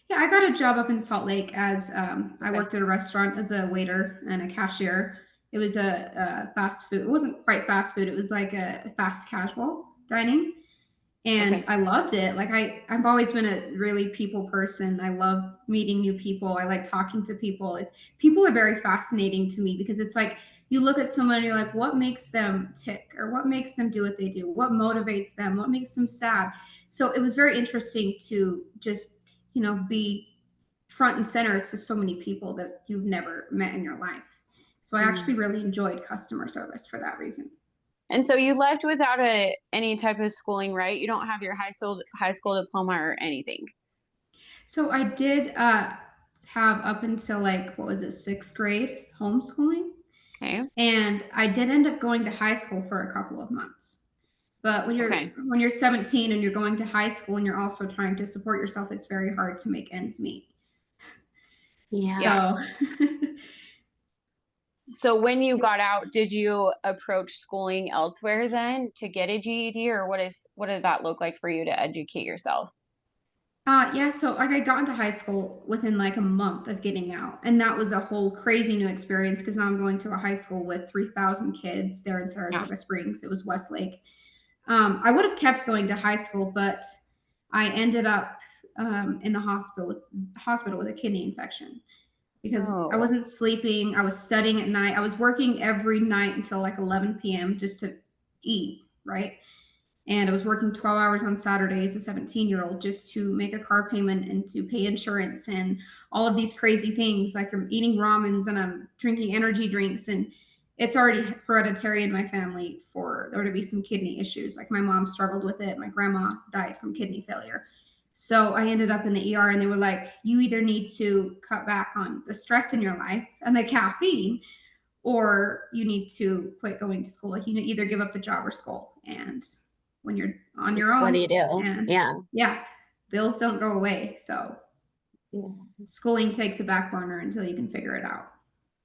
Yeah, I got a job up in Salt Lake as I Okay. worked at a restaurant as a waiter and a cashier. It was a fast food. It wasn't quite fast food. It was like a fast casual dining. And Okay. I loved it. Like I've always been a really people person. I love meeting new people. I like talking to people. People are very fascinating to me because it's like you look at someone and you're like, what makes them tick or what makes them do what they do? What motivates them? What makes them sad? So it was very interesting to just, be front and center to so many people that you've never met in your life. So I actually really enjoyed customer service for that reason. And so you left without any type of schooling, right? You don't have your high school diploma or anything. So I did have up until like, what was it, sixth grade homeschooling. Okay. And I did end up going to high school for a couple of months. But when you're 17 and you're going to high school and you're also trying to support yourself, it's very hard to make ends meet. Yeah. So So when you got out, did you approach schooling elsewhere then to get a GED, or what did that look like for you to educate yourself? yeah, so like I got into high school within like a month of getting out. And that was a whole crazy new experience because now I'm going to a high school with 3,000 kids there in Yeah. Saratoga Springs. It was Westlake. I would have kept going to high school, but I ended up in the hospital with a kidney infection because I wasn't sleeping. I was studying at night. I was working every night until like 11 p.m. just to eat, right? And I was working 12 hours on Saturdays, a 17-year-old, just to make a car payment and to pay insurance and all of these crazy things. Like I'm eating ramens and I'm drinking energy drinks. And it's already hereditary in my family for there to be some kidney issues. Like my mom struggled with it. My grandma died from kidney failure. So I ended up in the ER and they were like, you either need to cut back on the stress in your life and the caffeine, or you need to quit going to school. Like you either give up the job or school. And when you're on your own, What do you do? and Yeah. bills don't go away. So schooling takes a back burner until you can figure it out.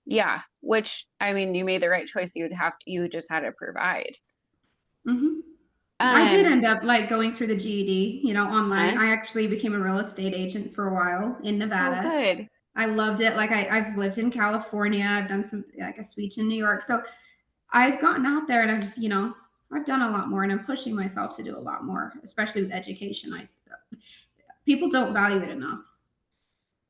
Yeah, which I mean, you made the right choice. You just had to provide. I did end up like going through the GED, online. Huh? I actually became a real estate agent for a while in Nevada. Oh, good. I loved it. Like I've lived in California. I've done some like a speech in New York. So I've gotten out there and I've done a lot more and I'm pushing myself to do a lot more, especially with education. People don't value it enough.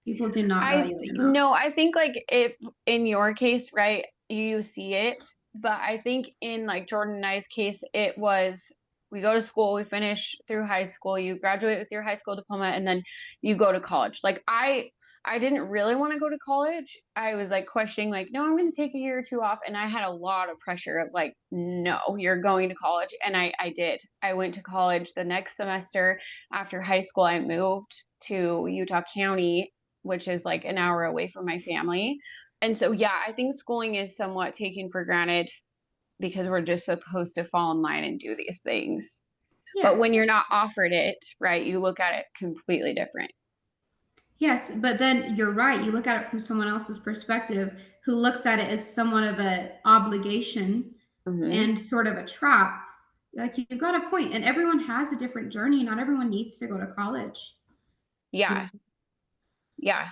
People do not value it enough. No, I think like if in your case, right, you see it, but I think in like Jordan and I's case, it was we go to school, we finish through high school, you graduate with your high school diploma, and then you go to college. Like I I didn't really want to go to college. I was like questioning, like, no, I'm going to take a year or two off. And I had a lot of pressure of like, no, you're going to college. And I did. I went to college the next semester after high school. I moved to Utah County, which is like an hour away from my family. And so, yeah, I think schooling is somewhat taken for granted because we're just supposed to fall in line and do these things. But when Yes. you're not offered it, right, you look at it completely different. Yes, but then you're right. You look at it from someone else's perspective who looks at it as somewhat of an obligation Mm-hmm. and sort of a trap. Like you've got a point, and everyone has a different journey. Not everyone needs to go to college. Yeah. Yeah.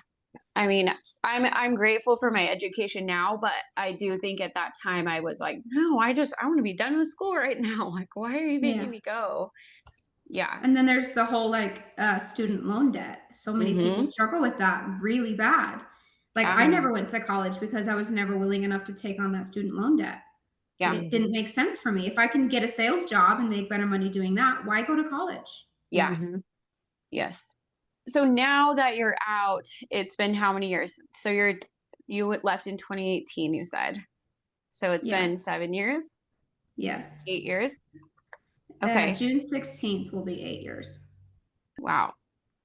I mean, I'm grateful for my education now, but I do think at that time I was like, no, I want to be done with school right now. Like, why are you making Yeah. me go? Yeah. And then there's the whole like student loan debt. So many people Mm-hmm. struggle with that really bad. Like I Um, never went to college because I was never willing enough to take on that student loan debt. yeah. It didn't make sense for me. If I can get a sales job and make better money doing that, why go to college? Yeah. Yes. So now that you're out, it's been how many years? So you left in 2018, you said. So it's been Yes. 7 years, Yes. 8 years. Okay. June 16th will be 8 years. Wow.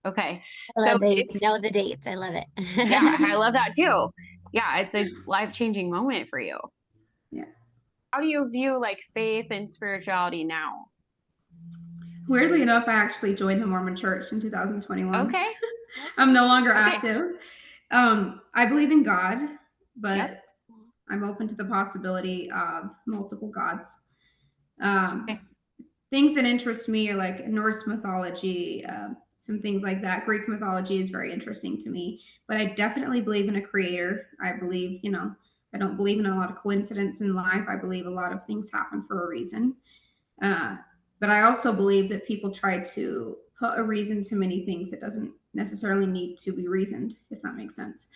Okay. I So love that you if, know the dates. I love yeah, I it. love that too. Yeah, it's a life-changing moment for you. Yeah. How do you view like faith and spirituality now? Weirdly enough, I actually joined the Mormon Church in 2021. Okay. I'm no longer Okay. active. I believe in God, but Yep. I'm open to the possibility of multiple gods. Okay. Things that interest me are like Norse mythology, some things like that. Greek mythology is very interesting to me, but I definitely believe in a creator. I believe, I don't believe in a lot of coincidence in life. I believe a lot of things happen for a reason. Uh, but I also believe that people try to put a reason to many things that doesn't necessarily need to be reasoned, if that makes sense.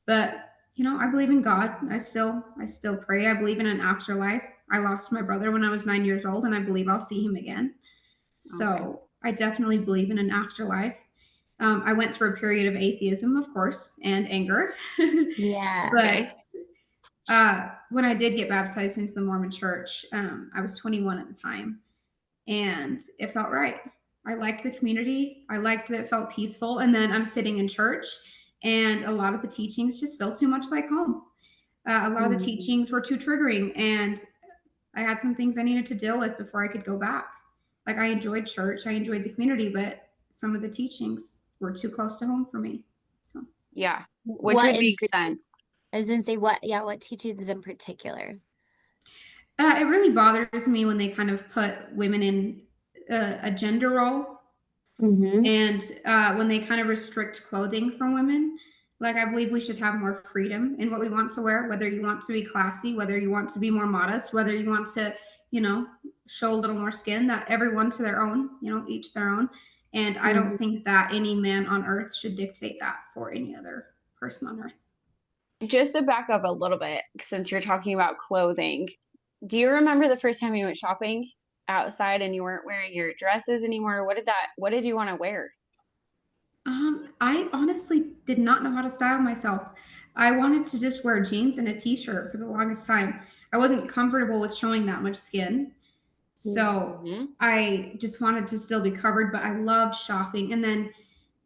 But I believe in God. I still pray. I believe in an afterlife. I lost my brother when I was 9 years old, and I believe I'll see him again. So I definitely believe in an afterlife. I went through a period of atheism, of course, and anger. Yeah. But when I did get baptized into the Mormon Church, I was 21 at the time, and it felt right. I liked the community. I liked that it felt peaceful. And then I'm sitting in church, and a lot of the teachings just felt too much like home. A lot of the teachings were too triggering, and I had some things I needed to deal with before I could go back. Like I enjoyed church, I enjoyed the community, but some of the teachings were too close to home for me. So Yeah. Which What would in make sense. I was gonna say what teachings in particular? it really bothers me when they kind of put women in a gender role, and when they kind of restrict clothing for women. Like I believe we should have more freedom in what we want to wear, whether you want to be classy, whether you want to be more modest, whether you want to, show a little more skin. That everyone to their own, each their own. And I don't think that any man on earth should dictate that for any other person on earth. Just to back up a little bit, since you're talking about clothing, do you remember the first time you went shopping outside and you weren't wearing your dresses anymore? What did you want to wear? I honestly did not know how to style myself. I wanted to just wear jeans and a t-shirt for the longest time. I wasn't comfortable with showing that much skin. So I just wanted to still be covered, but I loved shopping. And then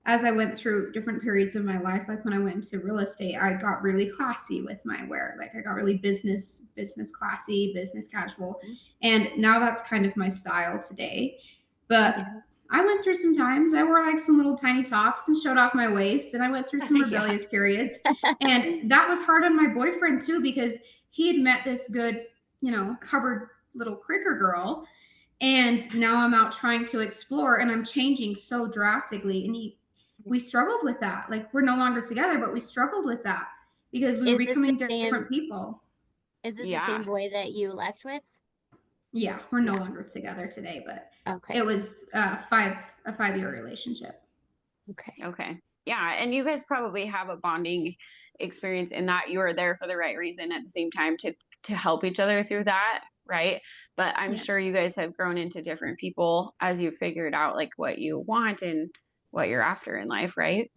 as I went through different periods of my life, like when I went into real estate, I got really classy with my wear. Like I got really business classy, business casual. And now that's kind of my style today. But I went through some times. I wore like some little tiny tops and showed off my waist. And I went through some rebellious periods. And that was hard on my boyfriend too, because he had met this good, covered little cricker girl. And now I'm out trying to explore, and I'm changing so drastically. And we struggled with that. Like we're no longer together, but we struggled with that because we were becoming different people. Is this the same boy that you left with? Yeah, we're no longer together today, but it was a 5-year relationship. Okay. Yeah. And you guys probably have a bonding experience in that you were there for the right reason at the same time to help each other through that. Right. But I'm sure you guys have grown into different people as you figured out like what you want and what you're after in life. Right.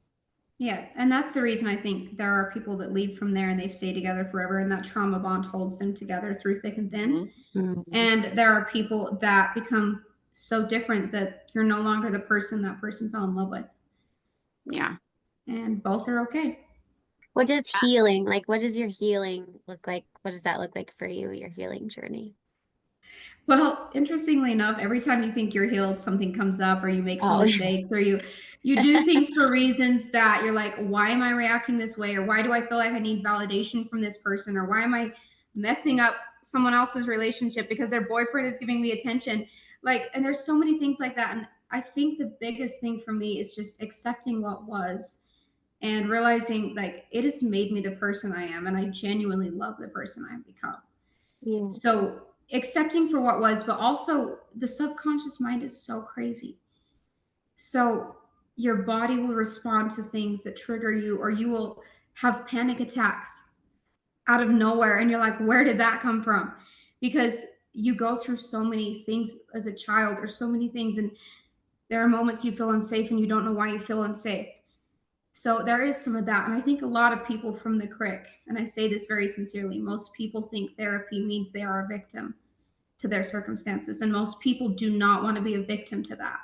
Yeah, and that's the reason I think there are people that leave from there and they stay together forever, and that trauma bond holds them together through thick and thin. And there are people that become so different that you're no longer the person that person fell in love with. Yeah. And both are okay. What does healing, like, what does your healing look like? What does that look like for you, your healing journey? Well, interestingly enough, every time you think you're healed, something comes up, or you make some Oh. mistakes, or you do things for reasons that you're like, why am I reacting this way? Or why do I feel like I need validation from this person? Or why am I messing up someone else's relationship because their boyfriend is giving me attention? Like, and there's so many things like that. And I think the biggest thing for me is just accepting what was and realizing like it has made me the person I am, and I genuinely love the person I've become. Yeah. So accepting for what was, but also the subconscious mind is so crazy. So your body will respond to things that trigger you, or you will have panic attacks out of nowhere. And you're like, where did that come from? Because you go through so many things as a child, or so many things. And there are moments you feel unsafe and you don't know why you feel unsafe. So there is some of that. And I think a lot of people from the crick, and I say this very sincerely, most people think therapy means they are a victim to their circumstances. And most people do not want to be a victim to that.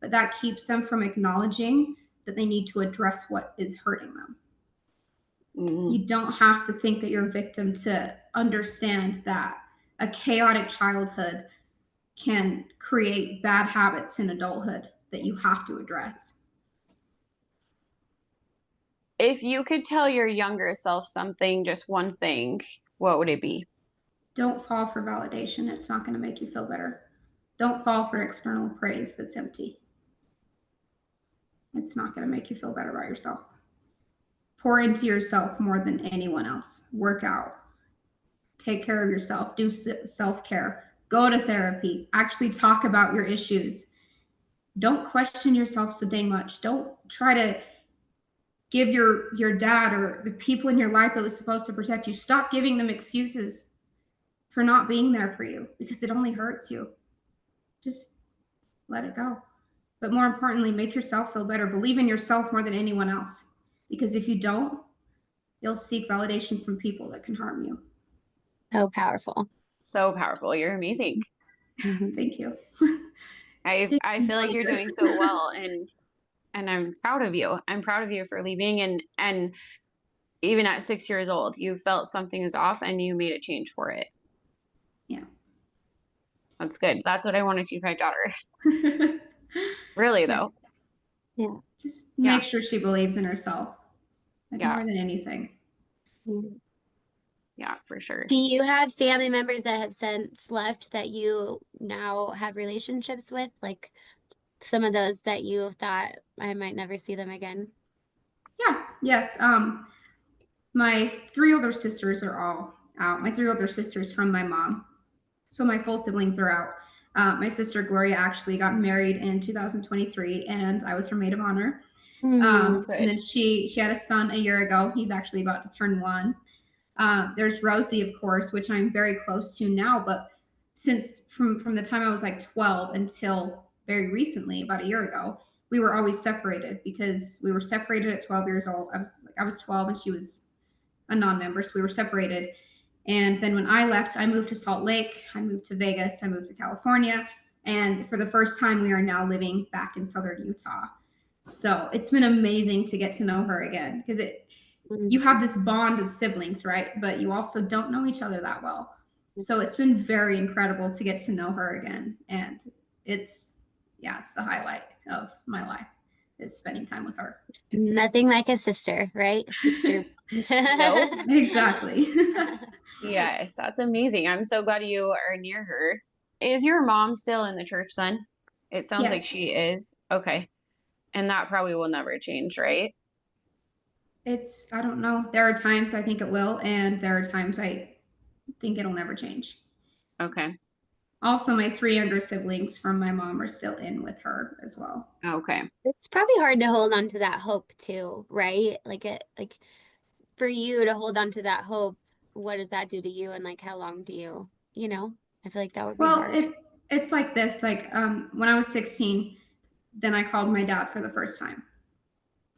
But that keeps them from acknowledging that they need to address what is hurting them. You don't have to think that you're a victim to understand that a chaotic childhood can create bad habits in adulthood that you have to address. If you could tell your younger self something, just one thing, what would it be? Don't fall for validation. It's not going to make you feel better. Don't fall for external praise that's empty. It's not going to make you feel better about yourself. Pour into yourself more than anyone else. Work out. Take care of yourself. Do self-care. Go to therapy. Actually talk about your issues. Don't question yourself so dang much. Don't try to give your dad or the people in your life that was supposed to protect you. Stop giving them excuses for not being there for you, because it only hurts you. Just let it go. But more importantly, make yourself feel better. Believe in yourself more than anyone else. Because if you don't, you'll seek validation from people that can harm you. So powerful. So powerful. You're amazing. Thank you. I feel like you're doing so well, and I'm proud of you. I'm proud of you for leaving, and even at 6 years old, you felt something was off and you made a change for it. Yeah. That's good. That's what I want to teach my daughter. Really, though. Yeah. Just make sure she believes in herself. Like Yeah. more than anything. Yeah, for sure. Do you have family members that have since left that you now have relationships with? Like some of those that you thought I might never see them again? Yeah. Yes. My 3 older sisters are all out. My 3 older sisters from my mom. So my full siblings are out. My sister Gloria actually got married in 2023, and I was her maid of honor. And then she had a son a year ago. He's actually about to turn 1. There's Rosie, of course, which I'm very close to now. But since from the time I was like 12 until very recently, about a year ago, we were always separated because we were separated at 12 years old. I was 12 and she was a non-member, so we were separated. And then when I left, I moved to Salt Lake, I moved to Vegas, I moved to California, and for the first time, we are now living back in southern Utah. So it's been amazing to get to know her again, because you have this bond as siblings, right? But you also don't know each other that well. So it's been very incredible to get to know her again. And it's the highlight of my life is spending time with her. Nothing like a sister, right? Sister. No, exactly. Yes, that's amazing. I'm so glad you are near her. Is your mom still in the church then? It sounds like Yes. she is. Okay. And that probably will never change, right? I don't know. There are times I think it will, and there are times I think it'll never change. Okay. Also, my 3 younger siblings from my mom are still in with her as well. Okay. It's probably hard to hold on to that hope too, right? Like for you to hold on to that hope, what does that do to you? And like, how long do you I feel like that would be hard. It's like this, like, when I was 16, then I called my dad for the first time.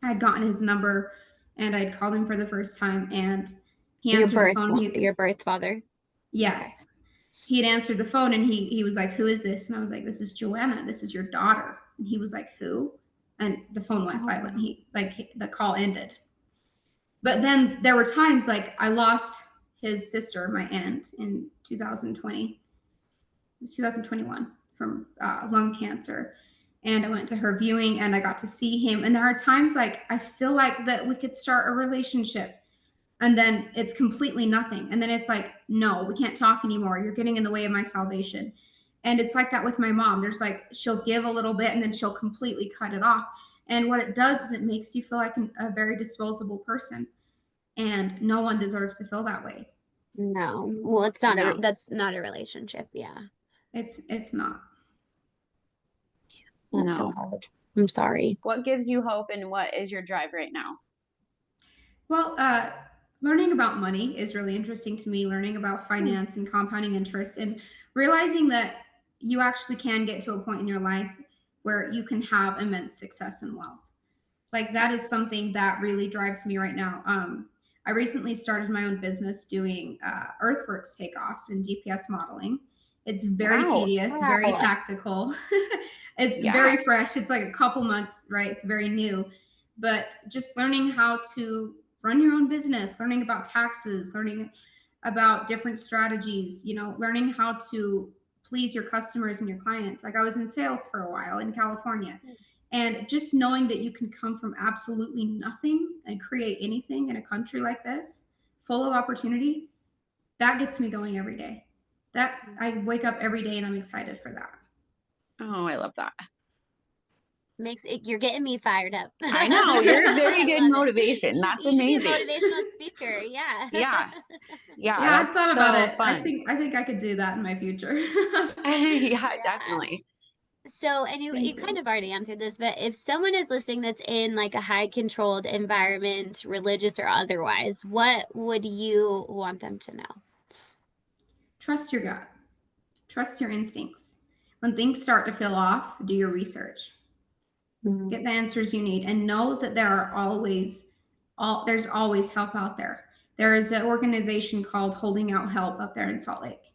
I had gotten his number and I'd called him for the first time, and he Your answered the birth, phone. your birth father. Yes. He had answered the phone, and he was like, "Who is this?" And I was like, "This is Joanna. This is your daughter." And he was like, "Who?" And the phone went silent. The call ended. But then there were times like I lost his sister, my aunt, in 2021 from lung cancer. And I went to her viewing and I got to see him. And there are times like I feel like that we could start a relationship, and then it's completely nothing. And then it's like, no, we can't talk anymore. You're getting in the way of my salvation. And it's like that with my mom. There's like, she'll give a little bit and then she'll completely cut it off. And what it does is it makes you feel like a very disposable person. And no one deserves to feel that way. No. Well, it's not No. that's not a relationship. Yeah. It's not. That's so hard. I'm sorry. What gives you hope, and what is your drive right now? Well, learning about money is really interesting to me, learning about finance and compounding interest, and realizing that you actually can get to a point in your life where you can have immense success and wealth. Like that is something that really drives me right now. I recently started my own business doing earthworks takeoffs and GPS modeling. It's very tedious, very tactical. It's very fresh. It's like a couple months, right? It's very new. But just learning how to run your own business, learning about taxes, learning about different strategies, learning how to please your customers and your clients. Like I was in sales for a while in California. And just knowing that you can come from absolutely nothing and create anything in a country like this, full of opportunity, that gets me going every day. That I wake up every day and I'm excited for that. Oh, I love that. You're getting me fired up. I know, you're a very good motivation. That's amazing. You should be a motivational speaker. Yeah. Yeah. I've thought about it. Fun. I think I could do that in my future. Yeah, definitely. So, and you kind of already answered this, but if someone is listening that's in like a high controlled environment, religious or otherwise, what would you want them to know? Trust your gut. Trust your instincts. When things start to feel off, do your research. Get the answers you need, and know that there's always help out there. There is an organization called Holding Out Help up there in Salt Lake,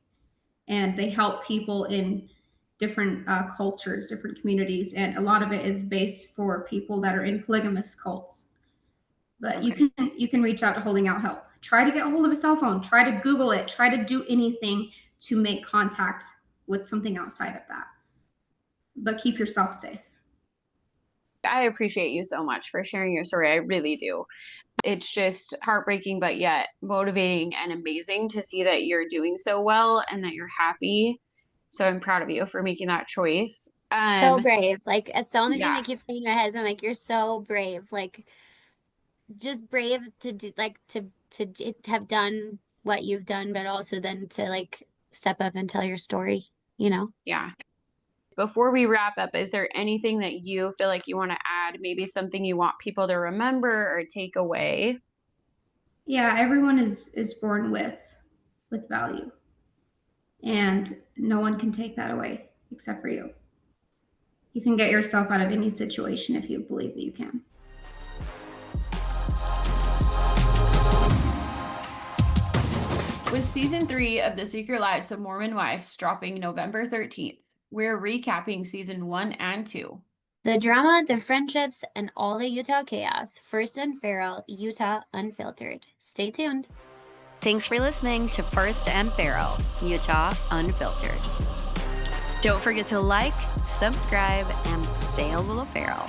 and they help people in different cultures, different communities, and a lot of it is based for people that are in polygamous cults. But you can reach out to Holding Out Help. Try to get a hold of a cell phone. Try to Google it. Try to do anything to make contact with something outside of that. But keep yourself safe. I appreciate you so much for sharing your story. I really do. It's just heartbreaking, but yet motivating and amazing to see that you're doing so well and that you're happy. So I'm proud of you for making that choice. So brave. Like, it's the only thing that keeps me in my head. I'm like, you're so brave. Like, just brave to do, like, to have done what you've done, but also then to like step up and tell your story, Yeah. Before we wrap up, is there anything that you feel like you want to add? Maybe something you want people to remember or take away? Yeah, everyone is born with value. And no one can take that away except for you. You can get yourself out of any situation if you believe that you can. With season 3 of The Secret Lives of Mormon Wives dropping November 13th, we're recapping season 1 and 2. The drama, the friendships, and all the Utah chaos. First and Feral, Utah Unfiltered. Stay tuned. Thanks for listening to First and Feral, Utah Unfiltered. Don't forget to like, subscribe, and stay a little feral.